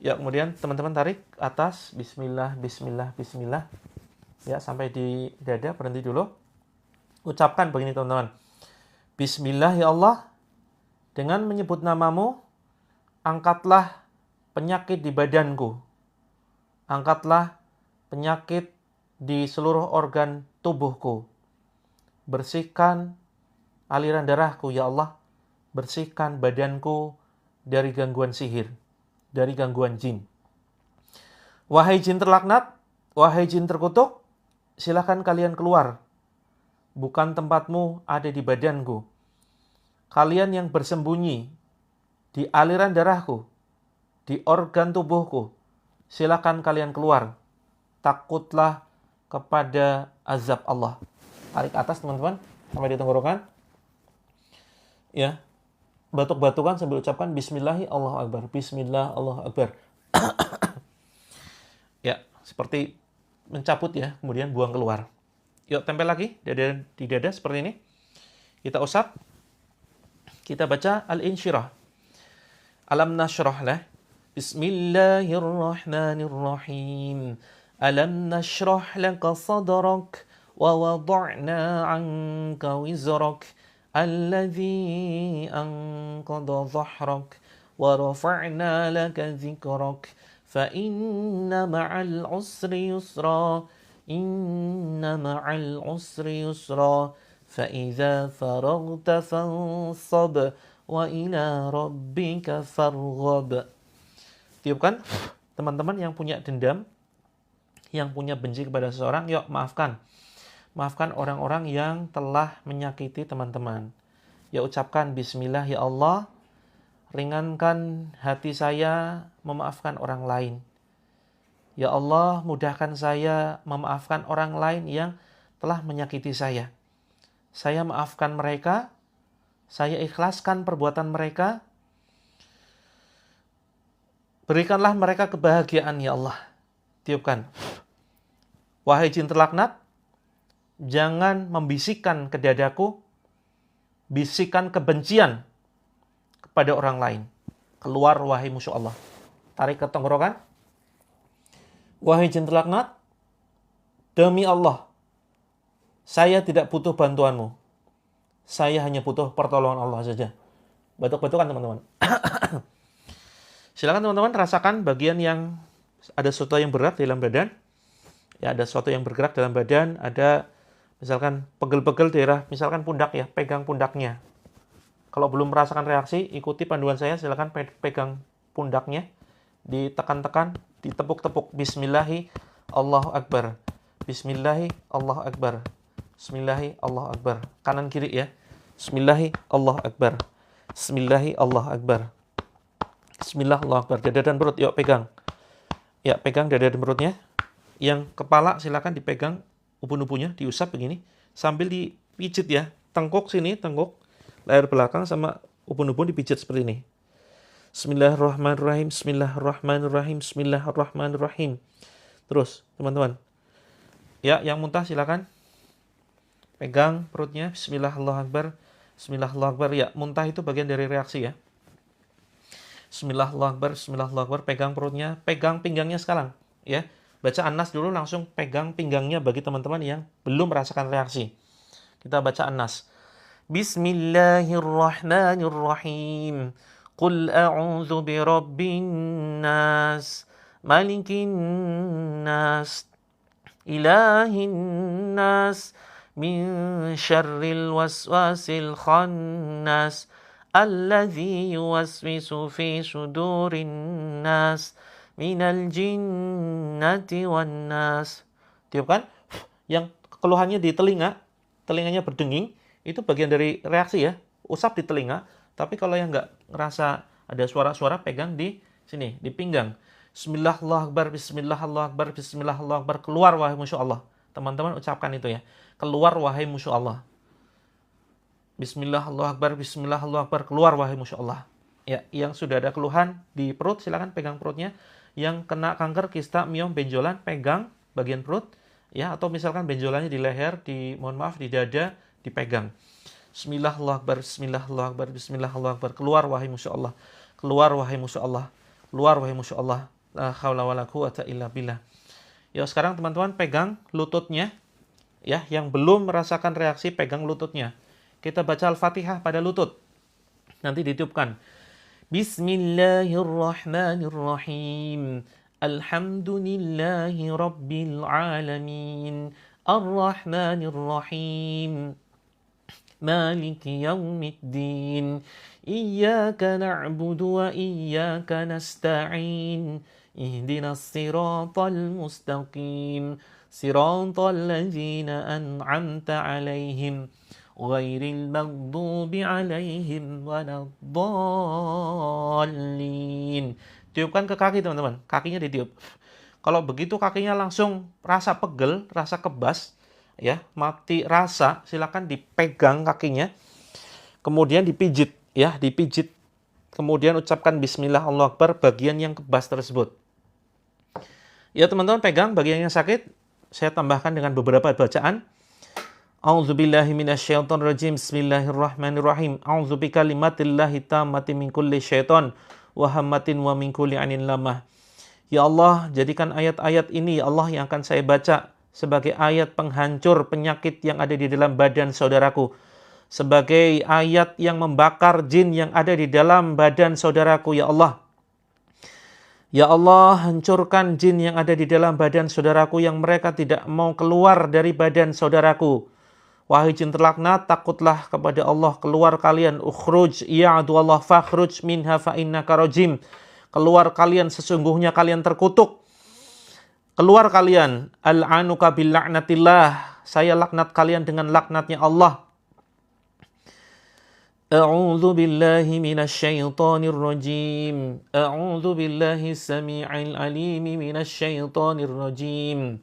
Ya, kemudian teman-teman tarik atas, bismillah, bismillah, bismillah. Ya, sampai di dada, berhenti dulu. Ucapkan begini teman-teman. Bismillah ya Allah, dengan menyebut namamu, angkatlah penyakit di badanku. Angkatlah penyakit di seluruh organ tubuhku. Bersihkan aliran darahku ya Allah. Bersihkan badanku dari gangguan sihir, dari gangguan jin. Wahai jin terlaknat, wahai jin terkutuk, silakan kalian keluar. Bukan tempatmu ada di badanku. Kalian yang bersembunyi di aliran darahku, di organ tubuhku, silakan kalian keluar. Takutlah kepada azab Allah. Tarik atas teman-teman, sampai di tenggorokan. Ya, batuk-batukan sambil ucapkan Bismillahi Allahu Akbar. Bismillah Allahu Akbar. Ya, seperti mencabut ya, kemudian buang keluar. Yuk, tempel lagi di dada seperti ini. Kita usap. Kita baca Al-Insyirah. Alam nasyrah lah. Bismillahirrahmanirrahim. Alam nashrah laka sadrak wa wada'na 'anka wizrak alladhi anqadha dhahrak wa rafa'na laka dhikrak fa inna ma'al usri yusra inna ma'al usri yusra fa idza faraghta fansab wa ila rabbika farghab. Tiupkan. Teman-teman yang punya dendam, yang punya benci kepada seseorang, yuk maafkan. Maafkan orang-orang yang telah menyakiti teman-teman. Ya ucapkan bismillah, ya Allah, ringankan hati saya memaafkan orang lain. Ya Allah, mudahkan saya memaafkan orang lain yang telah menyakiti saya. Saya maafkan mereka, saya ikhlaskan perbuatan mereka. Berikanlah mereka kebahagiaan, ya Allah. Tiupkan. Wahai jin terlaknat, jangan membisikkan ke dadaku bisikan kebencian kepada orang lain. Keluar wahai musuh Allah. Tarik ke tenggorokan. Wahai jin terlaknat, demi Allah, saya tidak butuh bantuanmu. Saya hanya butuh pertolongan Allah saja. Batuk-batukan teman-teman. Silakan teman-teman rasakan bagian yang ada sesuatu yang berat di dalam badan. Ya, ada sesuatu yang bergerak dalam badan, ada misalkan pegel-pegel daerah, misalkan pundak ya, pegang pundaknya. Kalau belum merasakan reaksi, ikuti panduan saya, silakan pegang pundaknya, ditekan-tekan, ditepuk-tepuk. Bismillahi, Allahu Akbar. Bismillahi, Allahu Akbar. Bismillahi, Allahu Akbar. Kanan kiri ya. Bismillahi, Allahu Akbar. Bismillahi, Allahu Akbar. Bismillah, Allahu Akbar. Dada dan perut, yuk pegang. Ya, pegang dada dan perutnya. Yang kepala silakan dipegang ubun-ubunnya, diusap begini sambil dipijit ya. Tengkuk sini, tengkuk, leher belakang sama ubun-ubun dipijit seperti ini. Bismillahirrahmanirrahim. Bismillahirrahmanirrahim. Bismillahirrahmanirrahim. Terus, teman-teman. Ya, yang muntah silakan pegang perutnya. Bismillah, Allahu Akbar. Bismillah, Allahu Akbar. Ya, muntah itu bagian dari reaksi ya. Bismillah, Allahu Akbar. Bismillah, Allahu Akbar. Pegang perutnya, pegang pinggangnya sekarang ya. Baca An-Nas dulu, langsung pegang pinggangnya bagi teman-teman yang belum merasakan reaksi. Kita baca An-Nas. Bismillahirrahmanirrahim. Qul a'udzu birabbin nas, malikin nas, ilahin nas, min syarril waswasil khannas, alladzi yuwaswisu fi sudurin nas, minal jinnati wan nas. Tiupkan. Yang keluhannya di telinga, telinganya berdenging, itu bagian dari reaksi ya. Usap di telinga. Tapi kalau yang nggak ngerasa ada suara-suara, pegang di sini, di pinggang. Bismillah, Allahu Akbar, Bismillah, Allahu Akbar, Bismillah, Allahu Akbar. Keluar wahai musuh Allah. Teman-teman ucapkan itu ya. Keluar wahai musuh Allah. Bismillah, Allahu Akbar, Bismillah, Allahu Akbar. Keluar wahai musuh Allah. Ya, yang sudah ada keluhan di perut, silakan pegang perutnya. Yang kena kanker, kista, miom, benjolan, pegang bagian perut. Ya, atau misalkan benjolannya di leher, di dada, dipegang. Bismillah, Allahu Akbar, Bismillah, Allahu Akbar, Bismillah, Allahu Akbar. Keluar wahai musuh Allah. Keluar wahai musuh Allah. Keluar wahai musuh Allah. La haula wala quwata illa billah. Ya, sekarang teman-teman pegang lututnya. Ya, yang belum merasakan reaksi, pegang lututnya. Kita baca Al-Fatihah pada lutut. Nanti ditiupkan. Bismillahirrahmanirrahim. Alhamdulillahi rabbil alamin. Ar-Rahmanirrahim. Maliki yaumiddin. Iyyaka na'budu wa iyyaka nasta'in. Ihdinas siratal mustaqim. Siratal ladzina an'amta 'alaihim. Ghairil maghdubi 'alaihim waladdallin. Tiupkan ke kaki teman-teman. Kakinya ditiup. Kalau begitu kakinya langsung rasa pegel, rasa kebas, ya, mati rasa, silakan dipegang kakinya. Kemudian dipijit, ya, dipijit. Kemudian ucapkan Bismillah, Allahu Akbar bagian yang kebas tersebut. Ya, teman-teman pegang bagian yang sakit. Saya tambahkan dengan beberapa bacaan. A'udzubillahi minasyaitonirrajim. Bismillahirrahmanirrahim. A'udzu bikalimatillahi tammati min kulli syaiton wa hammatin wa min kulli ainin lamah. Ya Allah, jadikan ayat-ayat ini ya Allah yang akan saya baca sebagai ayat penghancur penyakit yang ada di dalam badan saudaraku, sebagai ayat yang membakar jin yang ada di dalam badan saudaraku ya Allah. Ya Allah, hancurkan jin yang ada di dalam badan saudaraku yang mereka tidak mau keluar dari badan saudaraku. Wahai jin terlaknat, takutlah kepada Allah, keluar kalian. Ukhruj ya aduallah fakhruj minha fa innaka rajim. Keluar kalian, sesungguhnya kalian terkutuk. Keluar kalian. Al'anuka bil la'natillah. Saya laknat kalian dengan laknatnya Allah. A'udzu billahi minasy syaithanir rajim. A'udzu billahi samii'il 'aliim minasy syaithanir rajim.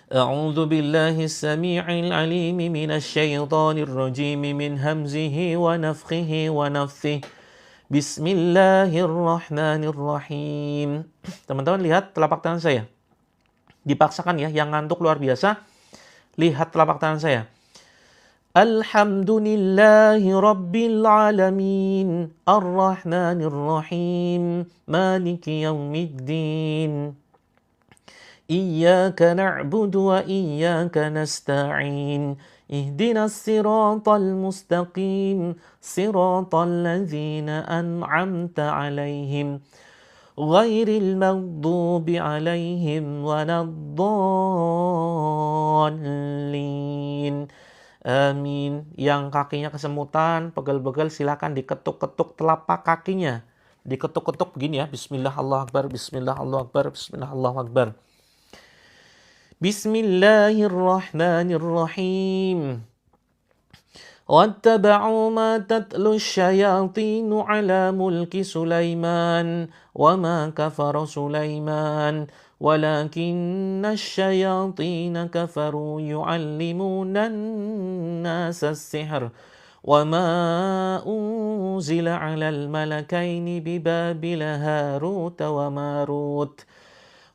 A'udzu billahi samii'il 'aliim minasy syaithanir rajim min hamzihi wa nafthihi wa nafthihi. Bismillahirrahmanirrahim. Teman-teman lihat telapak tangan saya. Dipaksakan ya, yang ngantuk luar biasa. Lihat telapak tangan saya. Alhamdulillahi Rabbil Alamin Ar-Rahmanir Rahim Maliki Yawmiddin Iyyaka na'budu wa iyyaka nasta'in Ihdinas siratal mustaqim Siratal ladzina an'amta alaihim Ghairil maghdubi alaihim waladdallin. Amin. Yang kakinya kesemutan, pegel-pegel, silakan diketuk-ketuk telapak kakinya. Diketuk-ketuk begini ya. Bismillah Allahu Akbar, Bismillah Allahu Akbar, Bismillah Allahu Akbar. Bismillahirrahmanirrahim. وَاتَّبَعُوا مَا تَتْلُو الشَّيَاطِينُ عَلَى مُلْكِ سُلَيْمَانَ وَمَا كَفَرَ سُلَيْمَانَ وَلَكِنَّ الشَّيَاطِينَ كَفَرُوا يُعَلِّمُونَ النَّاسَ السِّحْرَ وَمَا أُنزِلَ عَلَى الْمَلَكَيْنِ بِبَابِلَ هَارُوتَ وَمَارُوتَ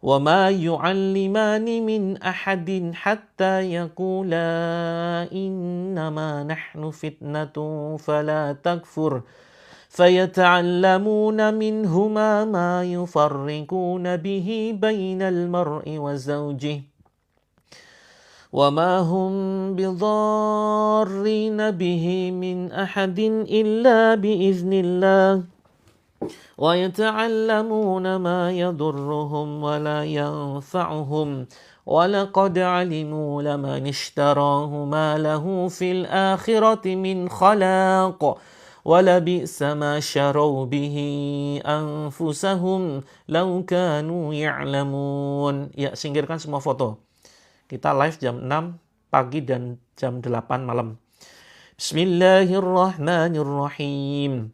وَمَا يُعَلِّمَانِ مِنْ أَحَدٍ حَتَّى يَقُولَا إِنَّمَا نَحْنُ فِتْنَةٌ فَلَا تَكْفُرْ فَيَتَعَلَّمُونَ مِنْهُمَا مَا يُفَرِّقُونَ بِهِ بَيْنَ الْمَرْءِ وَزَوْجِهِ وَمَا هُمْ بِضَارِّينَ بِهِ مِنْ أَحَدٍ إِلَّا بِإِذْنِ اللَّهِ وَيَتَعَلَّمُونَ مَا يَضُرُّهُمْ وَلَا يَنفَعُهُمْ وَلَقَدْ عَلِمُوا لَمَنِ اشْتَرَاهُ مَا لَهُ فِي الْآخِرَةِ مِنْ خَلَاقٍ وَلَبِئْسَ مَا شَرَوْا بِهِ أَنفُسَهُمْ لَوْ كَانُوا يَعْلَمُونَ. Ya, singkirkan semua foto. Kita live jam 6 pagi dan jam 8 malam. Bismillahirrahmanirrahim.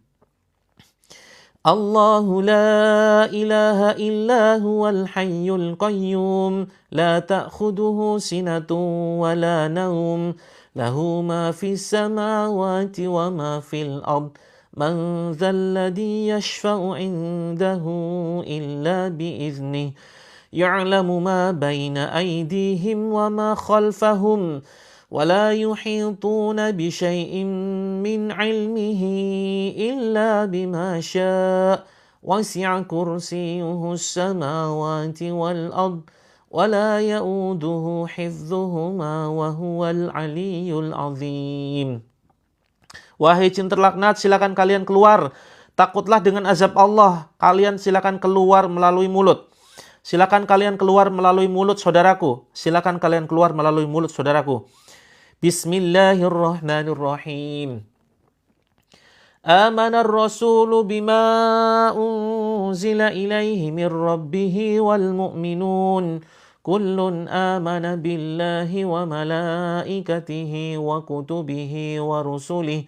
Allahu la ilaha illa huwal hayyul qayyum la ta'khuduhu sinatun wa la nawm lahu ma fis samawati wa ma fil ard man dhal ladzi yashfa'u 'indahu illa bi idznihi ya'lamu ma baina aydihim wa ma khalfahum وَلَا يُحِيطُونَ بِشَيْءٍ مِّنْ عِلْمِهِ إِلَّا بِمَا شَاءَ وَسِعَ كُرْسِيُّهُ السَّمَاوَاتِ وَالْأَرْضَ وَلَا يَئُودُهُ حِفْظُهُمَا وَهُوَ الْعَلِيُّ الْعَظِيمُ. Wahai jin terlaknat, silakan kalian keluar. Takutlah dengan azab Allah. Kalian silakan keluar melalui mulut. Silakan kalian keluar melalui mulut saudaraku. Silakan kalian keluar melalui mulut saudaraku. Bismillahirrahmanirrahim. Amanar rasulu bima unzila ilaihi min rabbihi wal mu'minun. Kullun amana billahi wa malaikatihi wa kutubihi wa rusulihi.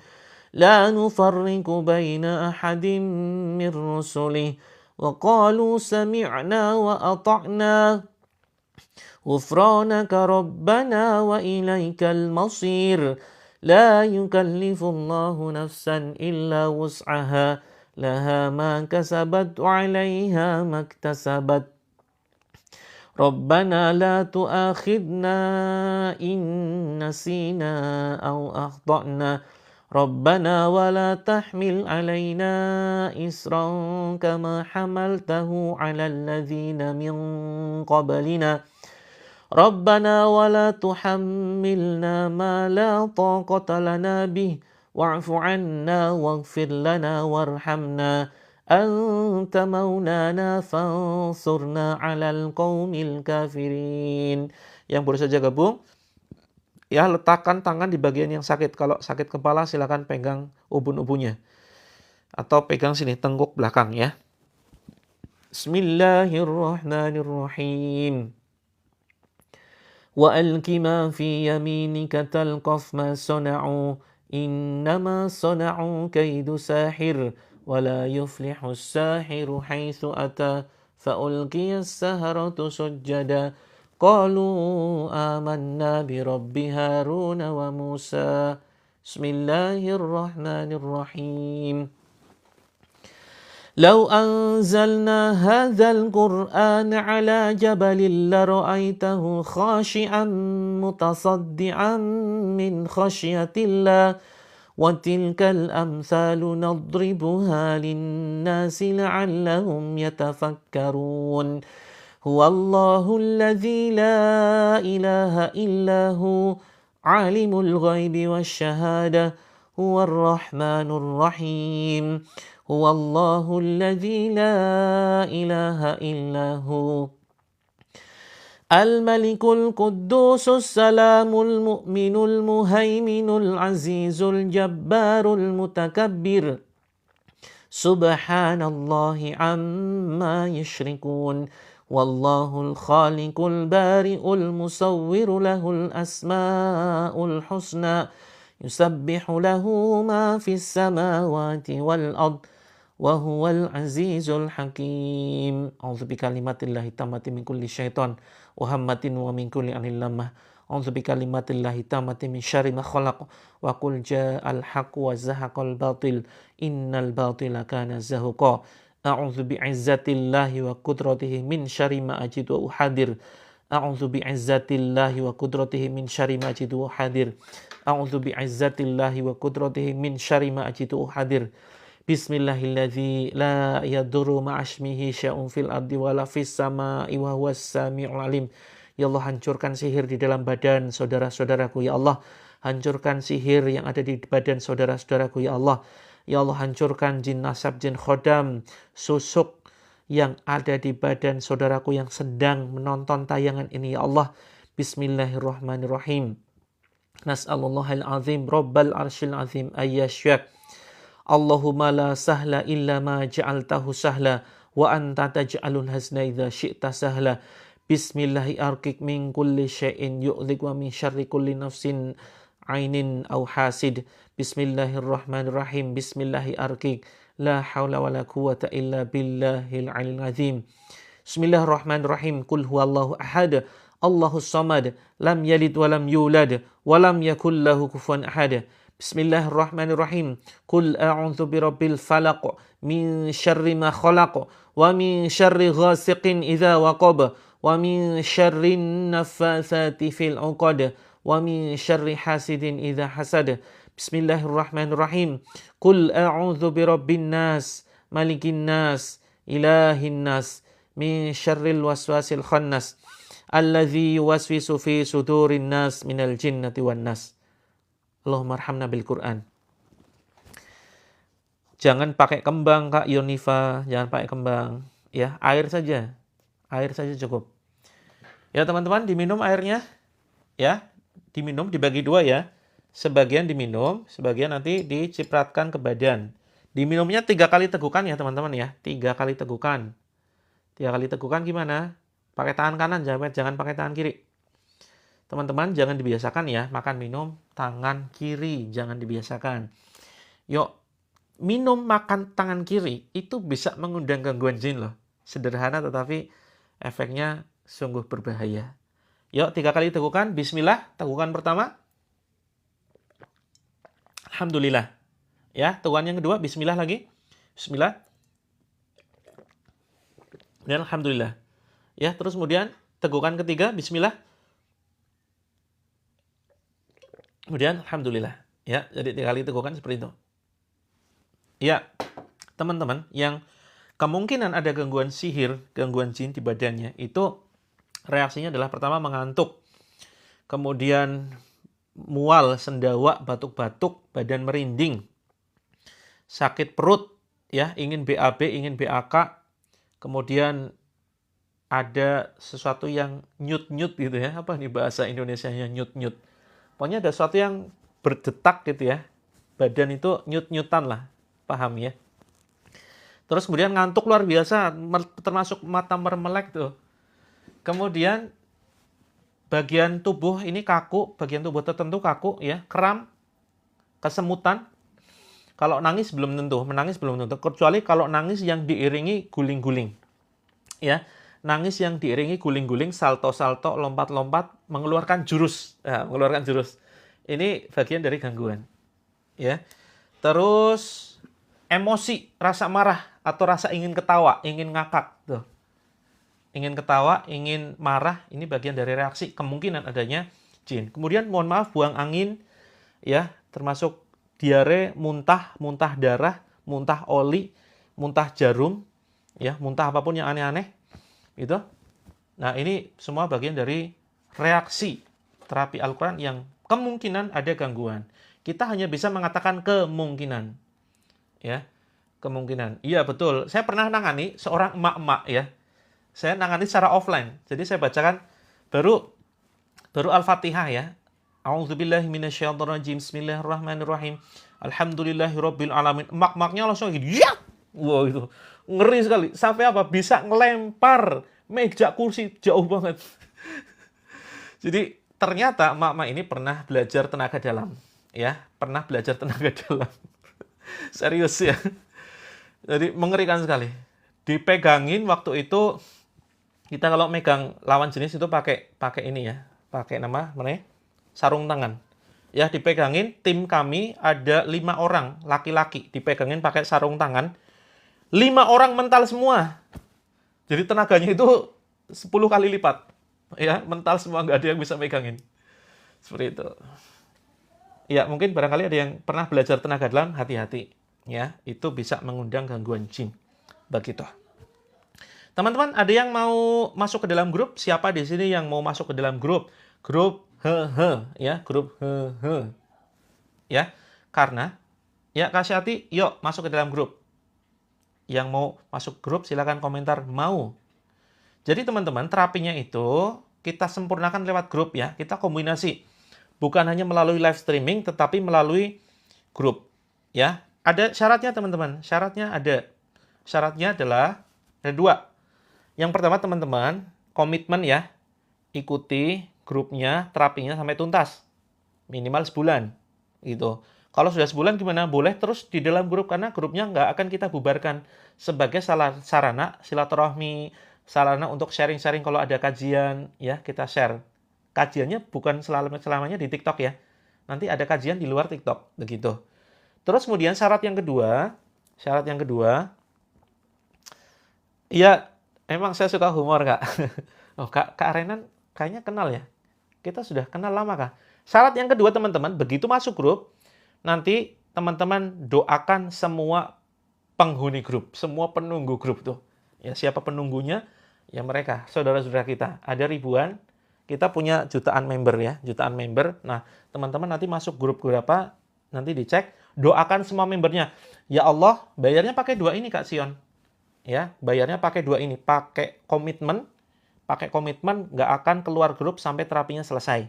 La nufarriqu baina ahadin min rusulihi. Wa qalu sami'na wa ata'na. غفرانك ربنا وإليك المصير لا يكلف الله نفسا إلا وسعها لها ما كسبت وعليها ما اكتسبت ربنا لا تؤاخذنا إن نسينا أو أخطأنا Rabbana wa la tahmil alaina isran kama hamaltahu ala alladhina min qablina. Rabbana wa la tuhammilna ma la taqata lana bih wa'fu 'anna waghfir lana warhamna anta maulana fansurna 'alal qaumil kafirin. Yang baru saja gabung, ya letakkan tangan di bagian yang sakit. Kalau sakit kepala silakan pegang ubun-ubunnya atau pegang sini tengkuk belakang ya. Bismillahirrahmanirrahim. وَأَلْقِ مَا فِي يَمِينِكَ تَلْقَفْ مَا صَنَعُوا إِنَّمَا صَنَعُوا كَيْدُ سَاحِرٍ وَلَا يُفْلِحُ السَّاحِرُ حَيْثُ أَتَى فَأُلْقِيَ السَّحَرَةُ سُجَّدًا قَالُوا آمَنَّا بِرَبِّ هَارُونَ وَمُوسَى بسم الله الرحمن الرحيم لو أنزلنا هذا القرآن على جبل لرأيته خاشعا متصدعا من خشية الله وتلك الأمثال نضربها للناس لعلهم يتفكرون هو الله الذي لا إله إلا هو عالم الغيب والشهادة هو الرحمن الرحيم هو الله الذي لا إله إلا هو الملك القدوس السلام المؤمن المهيمن العزيز الجبار المتكبر سبحان الله عما يشركون والله الخالق البارئ المصور له الأسماء الحسنى يسبح له ما في السماوات والأرض وهو العزيز الحكيم أعوذ بكلمات الله التامة من كل شيطان وهمة ومن كل عين لامة أعوذ بكلمات الله التامة من شر ما خلق وقل جاء الحق وزهق الباطل إن الباطل كان زهقا أعوذ بعزة الله وقدرته من شر ما أجد وأحذر أعوذ بعزة الله وقدرته من شر ما أجد وأحذر أعوذ بعزة الله وقدرته من شر ما أجد وأحذر Bismillahilladzi la yadurru ma'asmihi sya'un fil ardi wala fis sama'i wa huwas sami'ul alim. Ya Allah, hancurkan sihir di dalam badan saudara-saudaraku. Ya Allah, hancurkan sihir yang ada di badan saudara-saudaraku. Ya Allah, ya Allah, hancurkan jin nasab, jin khodam, susuk yang ada di badan saudaraku yang sedang menonton tayangan ini. Ya Allah, Bismillahirrahmanirrahim. Nas'alullahal azim rabbal arsyil azim ayyashyak. Allahumma la sahla illa ma ja'altahu sahla wa anta taj'alul hazna idza syi'ta sahla. Bismillahi arkik min kulli syai'in yu'dhik wa min syarri kulli nafsin ainin aw hasid. Bismillahirrahmanirrahim. Bismillahi arkik la haula wa la quwata illa billahil aliyil azim. Bismillahirrahmanirrahim. Qul huwallahu ahad. Allahus samad. Lam yalid wa lam yulad wa lam yakul lahu kufuwan ahad. Bismillahirrahmanirrahim. Qul a'udzu birabbil falaq min syarri ma khalaq wa min syarri ghasiqin idza waqab wa min syarrin naffatsati fil 'uqad wa min syarri hasidin idza hasad. Bismillahirrahmanirrahim. Qul a'udzu birabbin nas malikin nas ilahin nas min syarril waswasil khannas alladzi yuwaswisu fi sudurin nas minal jinnati wan nas. Allahumma arhamna bil Quran. Jangan pakai kembang Kak Yonifa, jangan pakai kembang. Ya, air saja cukup. Ya teman-teman, diminum airnya. Ya, diminum dibagi dua ya. Sebagian diminum, sebagian nanti dicipratkan ke badan. Diminumnya 3 kali tegukan ya teman-teman ya. 3 kali tegukan. 3 kali tegukan gimana? Pakai tangan kanan, jangan pakai tangan kiri. Teman-teman jangan dibiasakan ya, makan minum tangan kiri, jangan dibiasakan. Yuk, minum makan tangan kiri itu bisa mengundang gangguan jin loh. Sederhana tetapi efeknya sungguh berbahaya. Yuk, 3 kali tegukan, bismillah, tegukan pertama. Alhamdulillah. Ya, tegukan yang kedua, bismillah lagi. Bismillah. Dan alhamdulillah. Ya, terus kemudian tegukan ketiga, bismillah. Kemudian alhamdulillah. Ya, jadi 3 kali tegukan seperti itu. Ya, teman-teman, yang kemungkinan ada gangguan sihir, gangguan jin di badannya, itu reaksinya adalah pertama mengantuk, kemudian mual, sendawa, batuk-batuk, badan merinding, sakit perut, ya, ingin BAB, ingin BAK, kemudian ada sesuatu yang nyut-nyut gitu ya. Apa nih bahasa Indonesianya nyut-nyut? Pokoknya ada sesuatu yang berdetak gitu ya. Badan itu nyut-nyutan lah. Paham ya? Terus kemudian ngantuk luar biasa, termasuk mata mermelek tuh. Kemudian bagian tubuh ini kaku, bagian tubuh tertentu kaku ya, kram, kesemutan. Kalau nangis belum tentu, menangis belum tentu. Kecuali kalau nangis yang diiringi guling-guling. Ya, nangis yang diiringi guling-guling, salto-salto, lompat-lompat, mengeluarkan jurus. Ya, mengeluarkan jurus. Ini bagian dari gangguan. Ya. Terus emosi, rasa marah atau rasa ingin ketawa, ingin ngakak tuh. Ingin ketawa, ingin marah, ini bagian dari reaksi kemungkinan adanya jin. Kemudian mohon maaf buang angin ya, termasuk diare, muntah, muntah darah, muntah oli, muntah jarum, ya, muntah apapun yang aneh-aneh gitu. Nah, ini semua bagian dari reaksi terapi Al-Qur'an yang kemungkinan ada gangguan. Kita hanya bisa mengatakan kemungkinan. Ya, kemungkinan. Iya, betul. Saya pernah nangani seorang emak-emak ya. Saya nangani secara offline. Jadi saya bacakan baru Al-Fatihah ya. A'udzubillahi minasyaitonirrajim. Bismillahirrahmanirrahim. Alhamdulillahirabbil alamin. Emak-emaknya langsung gitu. Ya! Wow, itu ngeri sekali. Sampai apa? Bisa ngelempar meja kursi jauh banget. Jadi ternyata emak-emak ini pernah belajar tenaga dalam, ya, pernah belajar tenaga dalam. Serius ya. Jadi mengerikan sekali. Dipegangin waktu itu, kita kalau megang lawan jenis itu pakai ini ya, pakai nama sarung tangan. Ya, dipegangin, tim kami ada 5 orang laki-laki, dipegangin pakai sarung tangan. 5 orang mental semua. Jadi tenaganya itu 10 kali lipat. Ya, mental semua, nggak ada yang bisa megangin. Seperti itu. Ya, mungkin barangkali ada yang pernah belajar tenaga dalam, hati-hati. Ya, itu bisa mengundang gangguan jin. Begitu. Teman-teman, ada yang mau masuk ke dalam grup? Siapa di sini yang mau masuk ke dalam grup? Grup ya, grup ya. Karena ya, kasih hati, yuk masuk ke dalam grup. Yang mau masuk grup silakan komentar mau. Jadi teman-teman, terapinya itu kita sempurnakan lewat grup ya. Kita kombinasi. Bukan hanya melalui live streaming tetapi melalui grup ya. Ada syaratnya teman-teman. Syaratnya ada. Syaratnya adalah ada 2. Yang pertama teman-teman, komitmen ya. Ikuti grupnya, terapinya sampai tuntas. Minimal sebulan. Gitu. Kalau sudah sebulan gimana? Boleh terus di dalam grup, karena grupnya nggak akan kita bubarkan. Sebagai sarana silaturahmi, sarana untuk sharing-sharing kalau ada kajian, ya kita share. Kajiannya bukan selamanya di TikTok ya. Nanti ada kajian di luar TikTok. Begitu. Terus kemudian syarat yang kedua, ya, emang saya suka humor, Kak. Oh, Kak Renan kayaknya kenal ya. Kita sudah kenal lama, Kak. Syarat yang kedua, teman-teman, begitu masuk grup, nanti teman-teman doakan semua penghuni grup, semua penunggu grup tuh. Ya, siapa penunggunya? Ya mereka, saudara-saudara kita. Ada ribuan, kita punya jutaan member ya, jutaan member. Nah, teman-teman nanti masuk grup berapa, nanti dicek, doakan semua membernya. Ya Allah, bayarnya pakai 2 ini, Kak Sion. Ya, bayarnya pakai 2 ini, pakai komitmen, nggak akan keluar grup sampai terapinya selesai.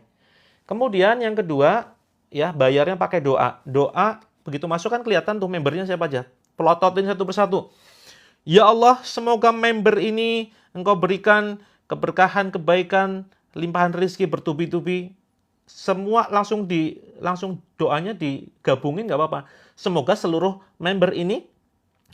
Kemudian yang kedua, ya bayarnya pakai doa. Doa, begitu masuk kan kelihatan tuh membernya siapa aja. Pelototin satu persatu. Ya Allah, semoga member ini Engkau berikan keberkahan, kebaikan, limpahan rezeki bertubi-tubi. Semua langsung doanya digabungin nggak apa-apa. Semoga seluruh member ini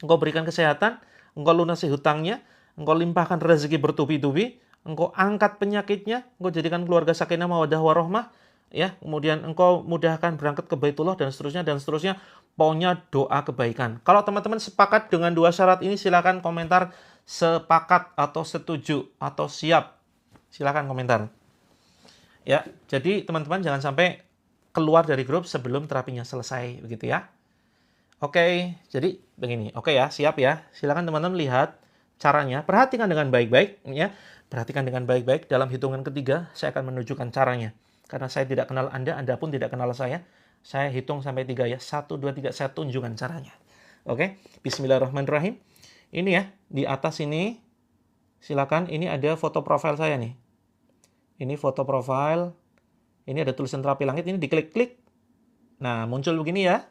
Engkau berikan kesehatan, Engkau lunasi hutangnya, Engkau limpahkan rezeki bertubi-tubi, Engkau angkat penyakitnya, Engkau jadikan keluarga sakinah mawaddah warahmah, ya, kemudian Engkau mudahkan berangkat ke Baitullah dan seterusnya. Pokoknya doa kebaikan. Kalau teman-teman sepakat dengan 2 syarat ini, silakan komentar sepakat atau setuju atau siap. Silakan komentar. Ya, jadi teman-teman jangan sampai keluar dari grup sebelum terapinya selesai, begitu ya. Oke, jadi begini. Oke ya, siap ya. Silakan teman-teman lihat caranya. Perhatikan dengan baik-baik ya. Perhatikan dengan baik-baik. Dalam hitungan ketiga, saya akan menunjukkan caranya. Karena saya tidak kenal Anda, Anda pun tidak kenal saya. Saya hitung sampai 3 ya. 1, 2, 3, saya tunjukkan caranya. Oke, bismillahirrahmanirrahim. Ini ya, di atas ini, silakan. Ini ada foto profil saya nih. Ini foto profil. Ini ada tulisan terapi langit. Ini diklik-klik. Nah, muncul begini ya.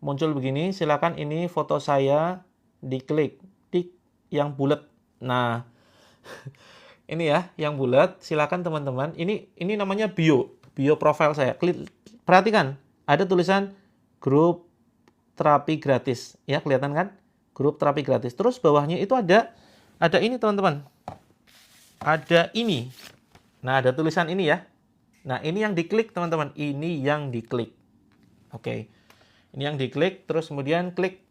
Muncul begini, silakan ini foto saya, diklik, tik yang bulat. Nah, ini ya, yang bulat, silakan teman-teman. Ini namanya bio profile saya. Klik, perhatikan, ada tulisan grup terapi gratis. Ya, kelihatan kan? Grup terapi gratis. Terus bawahnya itu ada ini teman-teman. Ada ini. Nah, ada tulisan ini ya. Nah, ini yang diklik teman-teman. Ini yang diklik. Oke. Ini yang diklik, terus kemudian klik.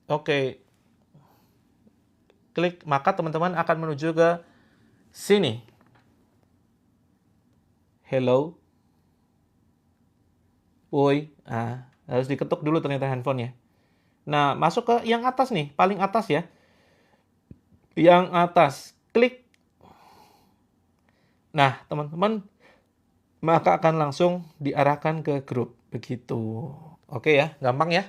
Oke. Klik, maka teman-teman akan menuju ke sini. Hello. Woi. Harus diketuk dulu ternyata handphonenya. Nah, masuk ke yang atas nih, paling atas ya. Yang atas. Klik. Nah, teman-teman, maka akan langsung diarahkan ke grup. Begitu. Oke ya, gampang ya.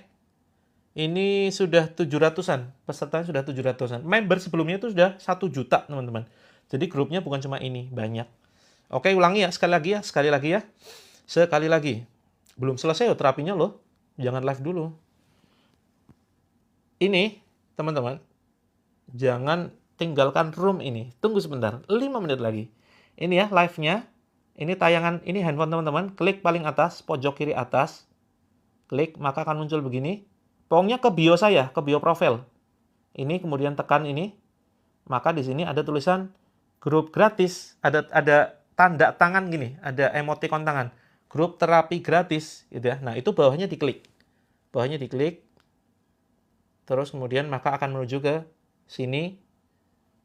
Ini sudah 700-an, pesertanya sudah 700-an. Member sebelumnya itu sudah 1 juta, teman-teman. Jadi grupnya bukan cuma ini, banyak. Oke, ulangi ya, sekali lagi ya. Sekali lagi. Belum selesai loh terapinya loh. Jangan live dulu. Ini, teman-teman, jangan tinggalkan room ini. Tunggu sebentar, 5 menit lagi. Ini ya, live-nya. Ini tayangan, ini handphone teman-teman. Klik paling atas, pojok kiri atas. Klik, maka akan muncul begini. Pokoknya ke bio saya, ke bio profil. Ini kemudian tekan ini. Maka di sini ada tulisan grup gratis. Ada tanda tangan gini, ada emoticon tangan. Grup terapi gratis gitu ya. Nah, itu bawahnya diklik. Bawahnya diklik. Terus kemudian maka akan menuju ke sini.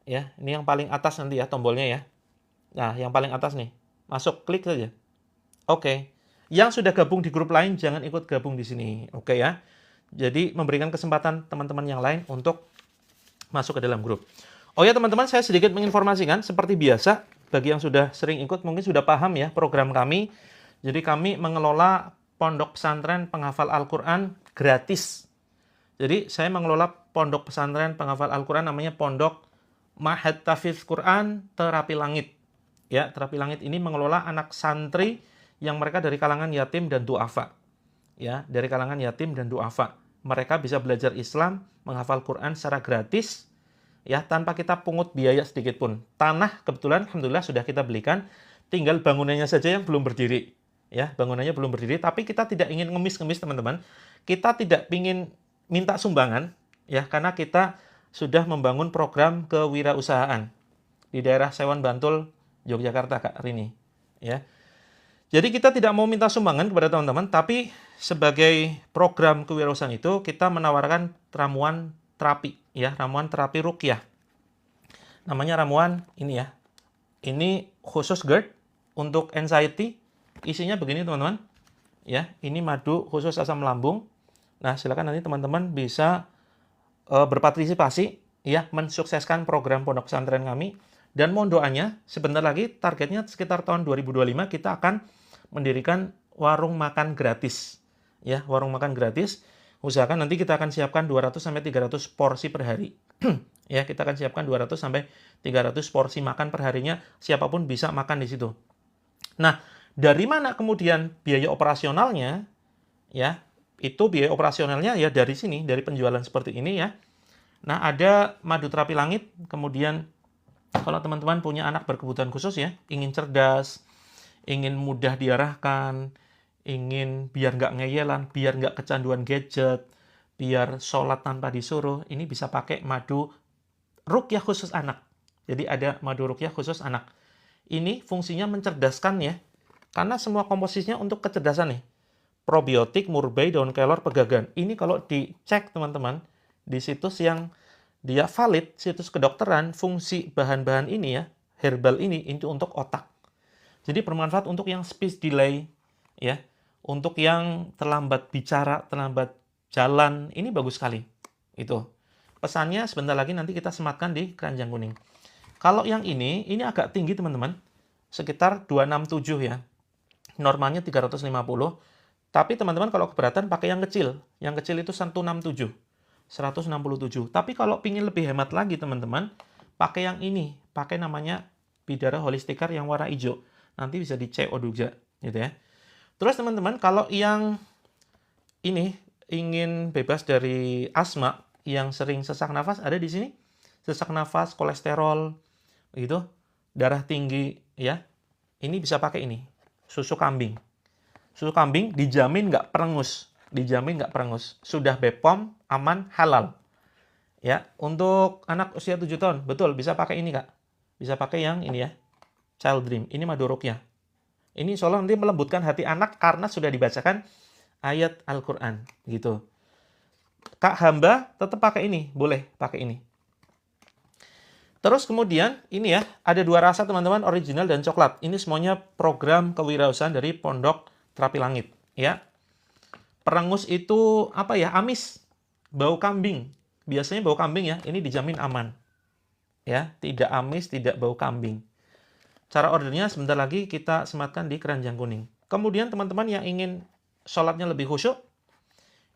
Ya, ini yang paling atas nanti ya tombolnya ya. Nah, yang paling atas nih. Masuk, klik saja. Oke. Yang sudah gabung di grup lain, jangan ikut gabung di sini. Oke ya. Jadi, memberikan kesempatan teman-teman yang lain untuk masuk ke dalam grup. Oh ya teman-teman, saya sedikit menginformasikan. Seperti biasa, bagi yang sudah sering ikut, mungkin sudah paham ya program kami. Jadi, kami mengelola pondok pesantren penghafal Al-Quran gratis. Jadi, saya mengelola pondok pesantren penghafal Al-Quran namanya Pondok Ma'had Tahfidz Quran Terapi Langit. Ya, Terapi Langit ini mengelola anak santri yang mereka dari kalangan yatim dan du'afa. Ya, dari kalangan yatim dan du'afa. Mereka bisa belajar Islam, menghafal Quran secara gratis, ya, tanpa kita pungut biaya sedikit pun. Tanah kebetulan alhamdulillah sudah kita belikan, tinggal bangunannya saja yang belum berdiri. Ya, bangunannya belum berdiri, tapi kita tidak ingin ngemis-ngemis teman-teman. Kita tidak ingin minta sumbangan, ya, karena kita sudah membangun program kewirausahaan di daerah Sewan Bantul, Yogyakarta, Kak Rini. Ya. Jadi kita tidak mau minta sumbangan kepada teman-teman, tapi sebagai program kewirausahaan itu kita menawarkan ramuan terapi, ya, ramuan terapi ruqyah. Namanya ramuan ini ya. Ini khusus GERD untuk anxiety. Isinya begini teman-teman. Ya, ini madu khusus asam lambung. Nah, silakan nanti teman-teman bisa berpartisipasi ya mensukseskan program pondok pesantren kami. Dan mohon doanya, sebentar lagi targetnya sekitar tahun 2025 kita akan mendirikan warung makan gratis. Ya, warung makan gratis. Usahakan nanti kita akan siapkan 200 sampai 300 porsi per hari. Ya, kita akan siapkan 200 sampai 300 porsi makan per harinya, siapapun bisa makan di situ. Nah, dari mana kemudian biaya operasionalnya? Ya, itu biaya operasionalnya ya dari sini, dari penjualan seperti ini ya. Nah, ada madu terapi langit, kemudian kalau teman-teman punya anak berkebutuhan khusus ya, ingin cerdas, ingin mudah diarahkan, ingin biar nggak ngeyelan, biar nggak kecanduan gadget, biar sholat tanpa disuruh, ini bisa pakai madu ruqyah khusus anak. Jadi ada madu ruqyah khusus anak. Ini fungsinya mencerdaskan ya, karena semua komposisinya untuk kecerdasan nih. Probiotik, murbei, daun kelor, pegagan. Ini kalau dicek teman-teman, di situs yang dia valid, situs kedokteran, fungsi bahan-bahan ini ya, herbal ini untuk otak. Jadi bermanfaat untuk yang speech delay, ya. Untuk yang terlambat bicara, terlambat jalan, ini bagus sekali. Itu. Pesannya sebentar lagi nanti kita sematkan di keranjang kuning. Kalau yang ini agak tinggi teman-teman. Sekitar 267 ya. Normalnya 350. Tapi teman-teman kalau keberatan pakai yang kecil. Yang kecil itu 167. 167. Tapi kalau pingin lebih hemat lagi teman-teman, pakai yang ini. Pakai namanya Bidara Holistikar yang warna hijau. Nanti bisa di CO juga. Gitu ya. Terus teman-teman, kalau yang ini ingin bebas dari asma yang sering sesak nafas, ada di sini. Sesak nafas, kolesterol, gitu, darah tinggi, ya. Ini bisa pakai ini, susu kambing. Susu kambing dijamin nggak perengus, dijamin nggak perengus. Sudah BPOM, aman, halal. Ya, untuk anak usia 7 tahun, betul, bisa pakai ini, Kak. Bisa pakai yang ini ya, Child Dream. Ini madu ruqyah. Ini seolah nanti melembutkan hati anak karena sudah dibacakan ayat Al-Quran. Gitu. Kak hamba tetap pakai ini. Boleh pakai ini. Terus kemudian ini ya, ada 2 rasa teman-teman, original dan coklat. Ini semuanya program kewirausahaan dari Pondok Terapi Langit. Ya. Perengus itu apa ya? Amis. Bau kambing. Biasanya bau kambing ya. Ini dijamin aman. Ya, tidak amis, tidak bau kambing. Cara ordernya sebentar lagi kita sematkan di keranjang kuning. Kemudian teman-teman yang ingin sholatnya lebih khusyuk,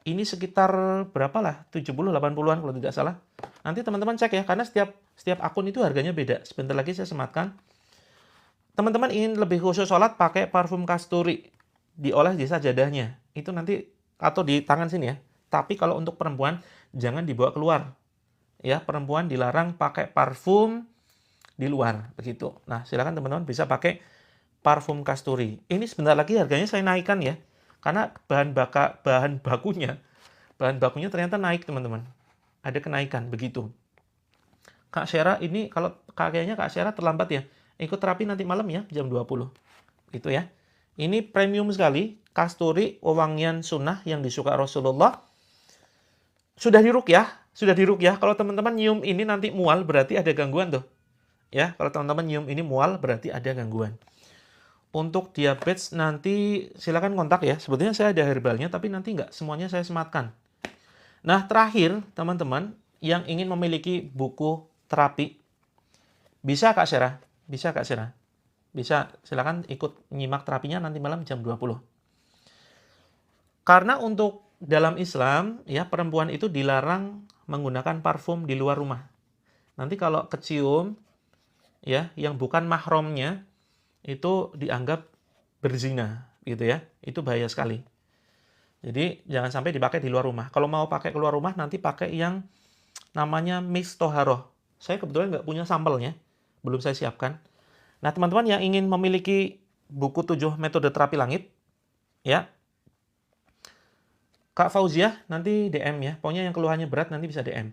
ini sekitar berapa lah? 70-80-an kalau tidak salah. Nanti teman-teman cek ya, karena setiap akun itu harganya beda. Sebentar lagi saya sematkan. Teman-teman ingin lebih khusyuk sholat, pakai parfum kasturi. Dioles di sajadahnya. Itu nanti, atau di tangan sini ya. Tapi kalau untuk perempuan, jangan dibawa keluar. Ya, perempuan dilarang pakai parfum di luar begitu. Nah, silakan teman-teman bisa pakai parfum kasturi. Ini sebentar lagi harganya saya naikkan ya. Karena bahan bakunya ternyata naik, teman-teman. Ada kenaikan begitu. Kak Syera ini kalau kayaknya Kak Syera terlambat ya. Ikut terapi nanti malam ya jam 20. Gitu ya. Ini premium sekali, kasturi wewangian sunnah yang disuka Rasulullah. Sudah diruqyah. Kalau teman-teman nyium ini nanti mual berarti ada gangguan tuh. Ya, kalau teman-teman nyium ini mual berarti ada gangguan. Untuk diabetes nanti silakan kontak ya. Sebetulnya saya ada herbalnya tapi nanti nggak semuanya saya sematkan. Nah, terakhir teman-teman yang ingin memiliki buku terapi, bisa Kak Syera? Bisa Kak Syera? Bisa, silakan ikut nyimak terapinya nanti malam jam 20. Karena untuk dalam Islam ya perempuan itu dilarang menggunakan parfum di luar rumah. Nanti kalau kecium ya yang bukan mahramnya itu dianggap berzina gitu ya. Itu bahaya sekali. Jadi jangan sampai dipakai di luar rumah. Kalau mau pakai keluar rumah nanti pakai yang namanya mix toharoh. Saya kebetulan nggak punya sampelnya, belum saya siapkan. Nah, teman-teman yang ingin memiliki buku 7 metode terapi langit ya, Kak Fauziah nanti DM ya. Pokoknya yang keluhannya berat nanti bisa DM.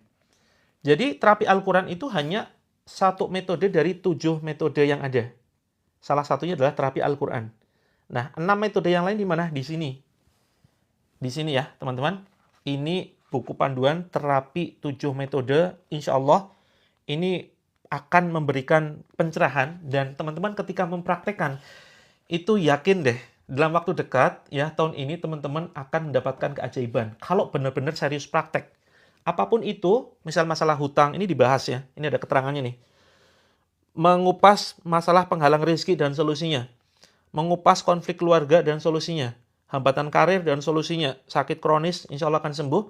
Jadi terapi Al-Quran itu hanya satu metode dari 7 metode yang ada. Salah satunya adalah terapi Al-Quran. Nah, 6 metode yang lain di mana? Di sini. Di sini ya, teman-teman. Ini buku panduan terapi 7 metode. Insya Allah ini akan memberikan pencerahan. Dan teman-teman ketika mempraktekkan, itu yakin deh, dalam waktu dekat, ya tahun ini teman-teman akan mendapatkan keajaiban. Kalau benar-benar serius praktek. Apapun itu, misal masalah hutang, ini dibahas ya. Ini ada keterangannya nih. Mengupas masalah penghalang rezeki dan solusinya. Mengupas konflik keluarga dan solusinya. Hambatan karir dan solusinya. Sakit kronis, insya Allah akan sembuh.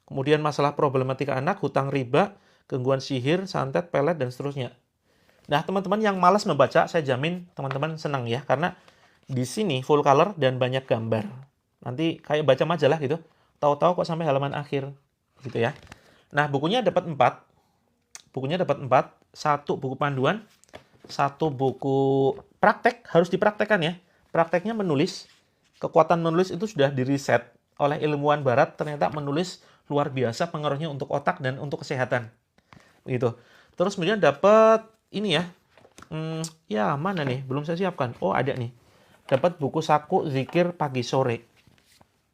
Kemudian masalah problematika anak, hutang riba, gangguan sihir, santet, pelet, dan seterusnya. Nah, teman-teman yang malas membaca, saya jamin teman-teman senang ya. Karena di sini full color dan banyak gambar. Nanti kayak baca majalah gitu. Tahu-tahu kok sampai halaman akhir. Gitu ya. Nah, bukunya dapat 4. Bukunya dapat 4. 1 buku panduan. 1 buku praktek. Harus dipraktekkan ya. Prakteknya menulis. Kekuatan menulis itu sudah diriset oleh ilmuwan barat. Ternyata menulis luar biasa pengaruhnya untuk otak dan untuk kesehatan. Gitu. Terus kemudian dapat ini ya. Ya, mana nih? Belum saya siapkan. Oh, ada nih. Dapat buku saku zikir pagi sore.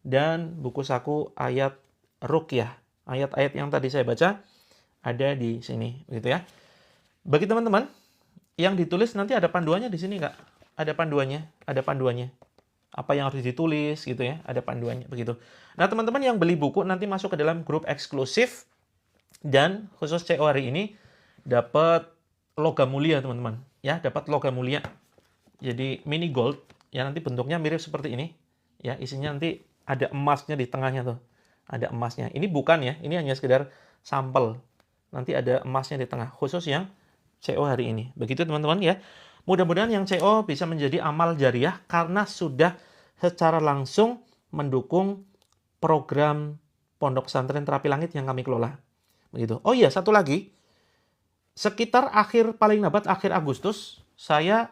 Dan buku saku ayat ruqyah. Ayat-ayat yang tadi saya baca ada di sini, gitu ya. Bagi teman-teman yang ditulis nanti ada panduannya di sini, Kak. Ada panduannya. apa yang harus ditulis gitu ya, ada panduannya begitu. Nah, teman-teman yang beli buku nanti masuk ke dalam grup eksklusif dan khusus CO hari ini dapat logam mulia, teman-teman. Ya, dapat logam mulia. Jadi mini gold ya, nanti bentuknya mirip seperti ini. Ya, isinya nanti ada emasnya di tengahnya tuh. Ada emasnya. Ini bukan ya, ini hanya sekedar sampel. Nanti ada emasnya di tengah, khusus yang CO hari ini. Begitu teman-teman ya. Mudah-mudahan yang CO bisa menjadi amal jariah karena sudah secara langsung mendukung program Pondok Pesantren Terapi Langit yang kami kelola. Begitu. Oh iya, satu lagi. Sekitar paling lambat akhir Agustus, saya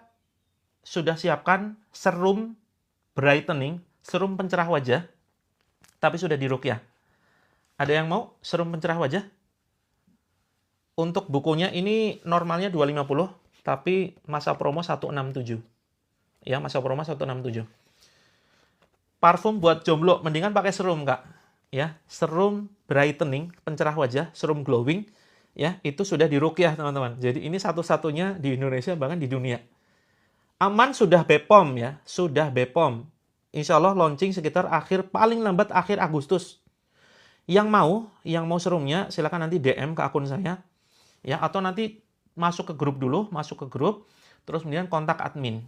sudah siapkan serum brightening, serum pencerah wajah, tapi sudah diruqyah. Ada yang mau serum pencerah wajah? Untuk bukunya ini normalnya 250, tapi masa promo 167. Ya, masa promo 167. Parfum buat jomblo, mendingan pakai serum, Kak. Ya, serum brightening, pencerah wajah, serum glowing, ya, itu sudah diruqyah, teman-teman. Jadi ini satu-satunya di Indonesia, bahkan di dunia. Aman sudah BPOM ya, sudah BPOM. Insya Allah launching sekitar paling lambat akhir Agustus. Yang mau serumnya silakan nanti DM ke akun saya. Ya, atau nanti masuk ke grup dulu, terus kemudian kontak admin.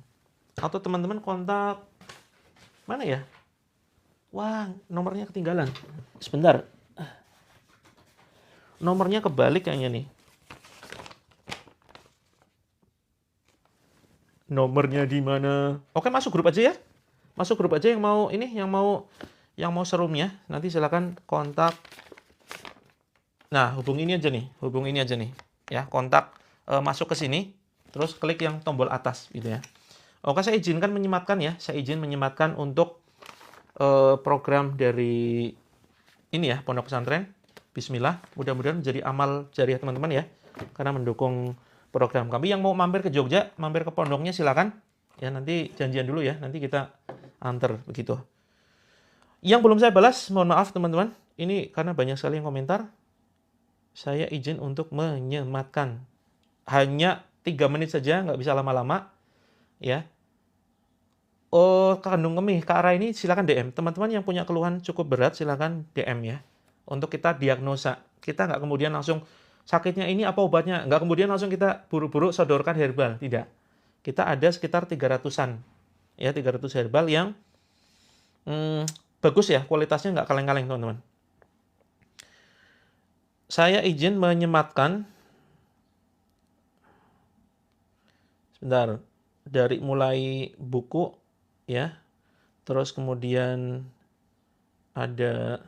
Atau teman-teman kontak mana ya? Wah, nomornya ketinggalan. Sebentar. Nomornya kebalik kayaknya nih. Nomornya di mana? Oke, masuk grup aja ya. Masuk grup aja yang mau serumnya. Nanti silakan kontak. Nah, hubungi ini aja nih. Ya, kontak masuk ke sini, terus klik yang tombol atas gitu ya. Oke, saya izinkan menyematkan ya. Saya izin menyematkan untuk program dari ini ya, Pondok Pesantren. Bismillah, mudah-mudahan menjadi amal jariah teman-teman ya, karena mendukung program kami. Yang mau mampir ke Jogja, mampir ke pondoknya silakan. Ya, nanti janjian dulu ya, nanti kita antar begitu. Yang belum saya balas, mohon maaf teman-teman. Ini karena banyak sekali yang komentar. Saya izin untuk menyematkan. Hanya 3 menit saja, nggak bisa lama-lama. Ya. Oh, kandung kemih, Kak Ara ini silakan DM. Teman-teman yang punya keluhan cukup berat, silakan DM ya. Untuk kita diagnosa. Kita nggak kemudian langsung, sakitnya ini apa obatnya? Nggak kemudian langsung kita buru-buru sodorkan herbal. Tidak. Kita ada sekitar 300-an. Ya, 300 herbal yang bagus ya, kualitasnya nggak kaleng-kaleng teman-teman. Saya izin menyematkan, sebentar, dari mulai buku ya, terus kemudian ada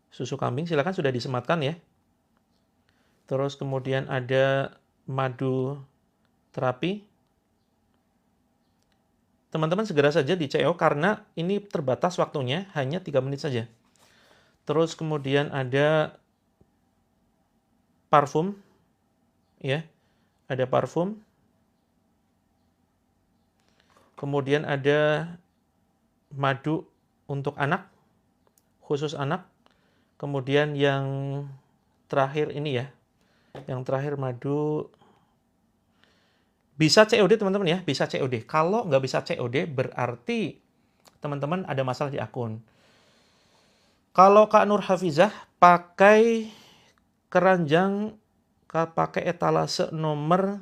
susu kambing, silakan sudah disematkan ya. Terus kemudian ada madu terapi. Teman-teman segera saja di CO karena ini terbatas waktunya, hanya 3 menit saja. Terus kemudian ada parfum ya. Ada parfum. Kemudian ada madu untuk anak, khusus anak. Kemudian yang terakhir ini ya. Yang terakhir madu bisa COD teman-teman ya, bisa COD. Kalau nggak bisa COD berarti teman-teman ada masalah di akun. Kalau Kak Nur Hafizah pakai keranjang, pakai etalase nomor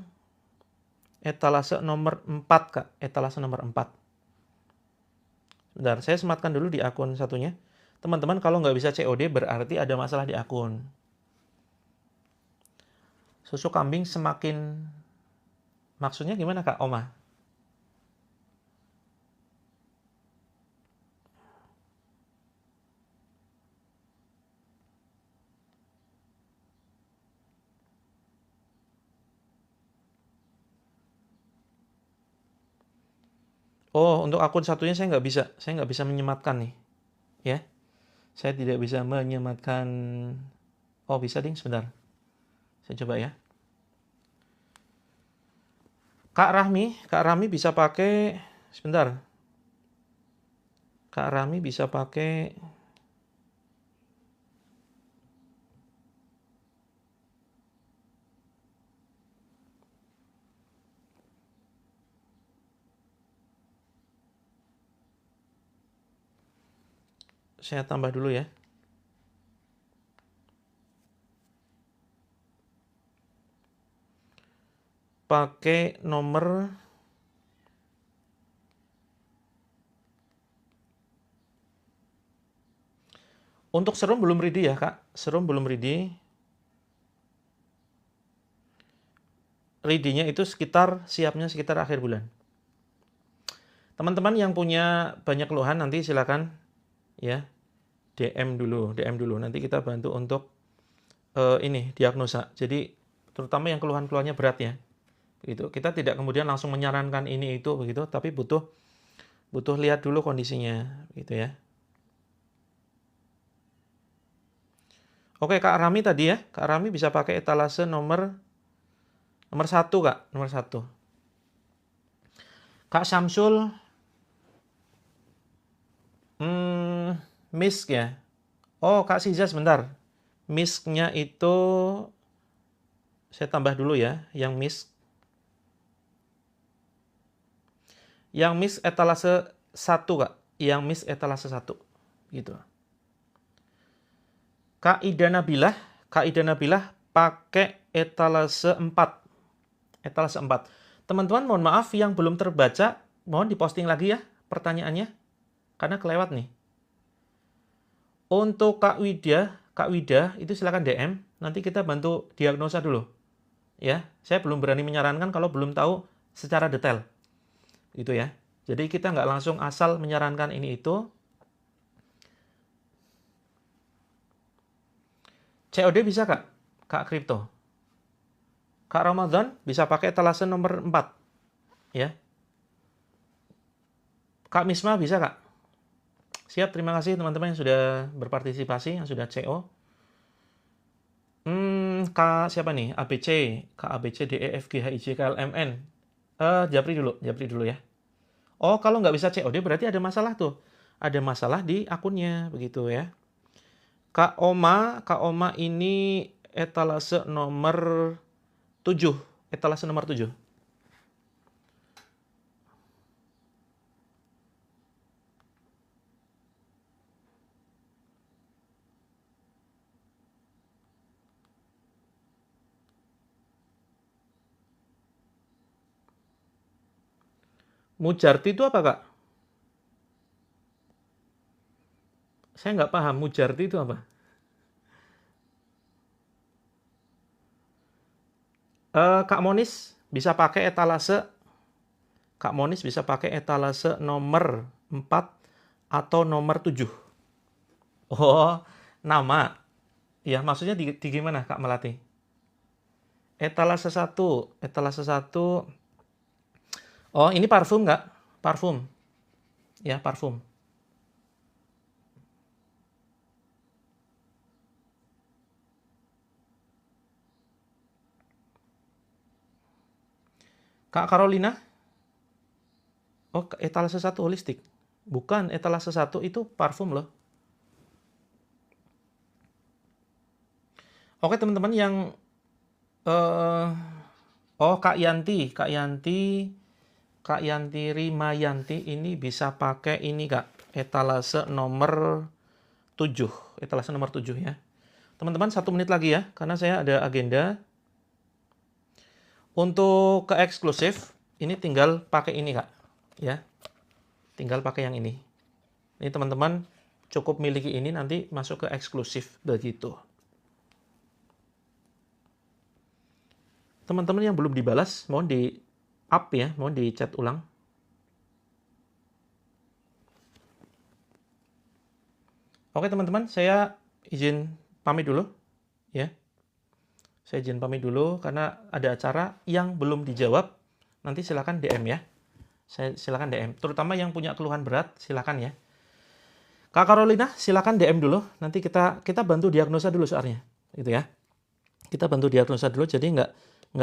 4 Kak, etalase nomor 4. Bentar, saya sematkan dulu di akun satunya. Teman-teman kalau nggak bisa COD berarti ada masalah di akun. Susu kambing semakin, maksudnya gimana Kak Oma? Oh, untuk akun satunya saya nggak bisa menyematkan nih, ya. Saya tidak bisa menyematkan. Oh, bisa ding, sebentar. Saya coba ya. Kak Rahmi bisa pakai, sebentar. Kak Rahmi bisa pakai. saya tambah dulu ya. Pakai nomor untuk serum belum ready ya, Kak. Serum belum ready. Ready-nya itu siapnya sekitar akhir bulan. Teman-teman yang punya banyak keluhan nanti silakan ya DM dulu. Nanti kita bantu untuk ini diagnosa. Jadi terutama yang keluhan-keluhannya berat ya. Gitu. Kita tidak kemudian langsung menyarankan ini itu begitu, tapi butuh lihat dulu kondisinya gitu ya. Oke, Kak Rami tadi ya. Kak Rami bisa pakai etalase nomor 1, Kak. Nomor 1. Kak Samsul misk ya. Oh, Kak Siza sebentar. Misknya itu saya tambah dulu ya, yang misk. Yang misk etalase 1, Kak. Yang misk etalase 1. Gitu. Kak Ida Nabilah pakai etalase 4. Etalase 4. Teman-teman mohon maaf yang belum terbaca, mohon diposting lagi ya pertanyaannya. Karena kelewat nih. Untuk Kak Wida itu silakan DM, nanti kita bantu diagnosa dulu. Ya, saya belum berani menyarankan kalau belum tahu secara detail. Gitu ya. Jadi kita nggak langsung asal menyarankan ini itu. COD bisa Kak? Kak Kripto. Kak Ramadan bisa pakai etalase nomor 4. Ya. Kak Misma bisa Kak? Siap, terima kasih teman-teman yang sudah berpartisipasi, yang sudah CO. Kak siapa nih? ABC. Kak ABC, DEF, GHIJ, KLMN. Japri dulu ya. Oh, kalau nggak bisa COD berarti ada masalah tuh. Ada masalah di akunnya, begitu ya. Kak Oma ini etalase nomor 7. Etalase nomor 7. Mujarti itu apa, Kak? Saya nggak paham, Mujarti itu apa? Kak Monis bisa pakai etalase. Kak Monis bisa pakai etalase nomor 4 atau nomor 7. Oh, nama. Ya, maksudnya di gimana, Kak Melati? Etalase 1. Etalase 1. Oh, ini parfum nggak? Parfum. Ya, parfum. Kak Carolina? Oh, etalase 1 holistik. Bukan, etalase 1 itu parfum loh. Oke, teman-teman yang oh, Kak Yanti Rimayanti ini bisa pakai ini, Kak. Etalase nomor 7. Etalase nomor 7 ya. Teman-teman 1 menit lagi ya, karena saya ada agenda. Untuk ke eksklusif, ini tinggal pakai ini, Kak. Ya. Tinggal pakai yang ini. Ini teman-teman cukup miliki ini, nanti masuk ke eksklusif begitu. Teman-teman yang belum dibalas, mohon di up ya, mohon di chat ulang. Oke teman-teman, saya izin pamit dulu ya. Saya izin pamit dulu karena ada acara yang belum dijawab. Nanti silakan DM ya. Saya silakan DM. Terutama yang punya keluhan berat, silakan ya. Kak Carolina, silakan DM dulu. Nanti kita bantu diagnosa dulu soalnya, gitu ya. Kita bantu diagnosa dulu. Jadi nggak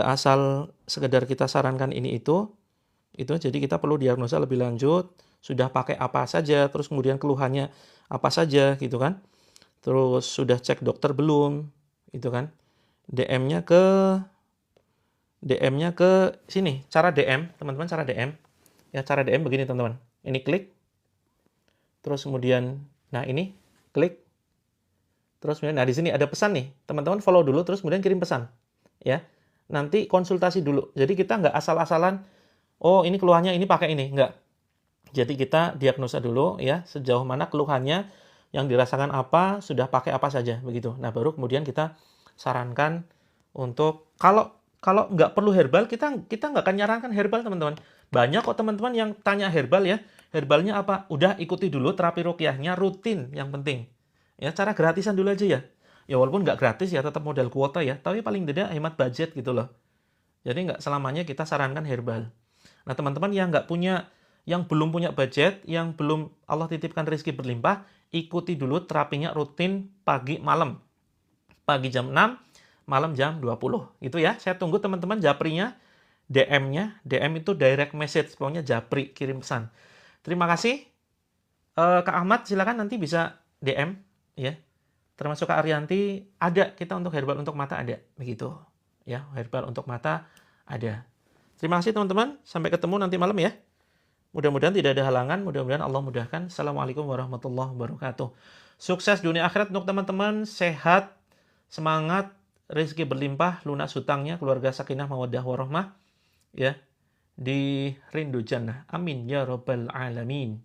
asal sekedar kita sarankan ini itu. Jadi kita perlu diagnosa lebih lanjut. Sudah pakai apa saja, terus kemudian keluhannya apa saja, gitu kan. Terus sudah cek dokter belum, gitu kan. DM-nya ke sini. Cara DM, teman-teman, cara DM. Ya, cara DM begini, teman-teman. Ini klik. Terus kemudian, nah ini klik. Terus kemudian, nah di sini ada pesan nih, teman-teman follow dulu, terus kemudian kirim pesan, ya. Nanti konsultasi dulu. Jadi kita nggak asal-asalan, oh ini keluhannya ini pakai ini, nggak. Jadi kita diagnosa dulu, ya, sejauh mana keluhannya, yang dirasakan apa, sudah pakai apa saja, begitu. Nah baru kemudian kita sarankan untuk kalau kalau nggak perlu herbal, kita nggak akan nyarankan herbal, teman-teman. Banyak kok teman-teman yang tanya herbal ya, herbalnya apa? Udah ikuti dulu terapi ruqyahnya, rutin yang penting. Ya, cara gratisan dulu aja ya. Ya walaupun nggak gratis ya, tetap modal kuota ya, tapi paling tidak hemat budget gitu loh. Jadi nggak selamanya kita sarankan herbal. Nah teman-teman yang nggak punya, yang belum punya budget, yang belum Allah titipkan rezeki berlimpah, ikuti dulu terapinya rutin pagi malam. Pagi jam 6, malam jam 20. Gitu ya. Saya tunggu teman-teman japrinya, DM-nya. DM itu direct message, pokoknya japri, kirim pesan. Terima kasih. Kak Ahmad silakan nanti bisa DM ya. Termasuk Kak Arianti, ada kita untuk herbal untuk mata ada, begitu. Ya, herbal untuk mata ada. Terima kasih teman-teman, sampai ketemu nanti malam ya. Mudah-mudahan tidak ada halangan, mudah-mudahan Allah mudahkan. Assalamualaikum warahmatullahi wabarakatuh. Sukses dunia akhirat untuk teman-teman, sehat, semangat, rezeki berlimpah, lunas hutangnya, keluarga sakinah mawaddah warahmah ya. Di rindu jannah. Amin ya rabbal alamin.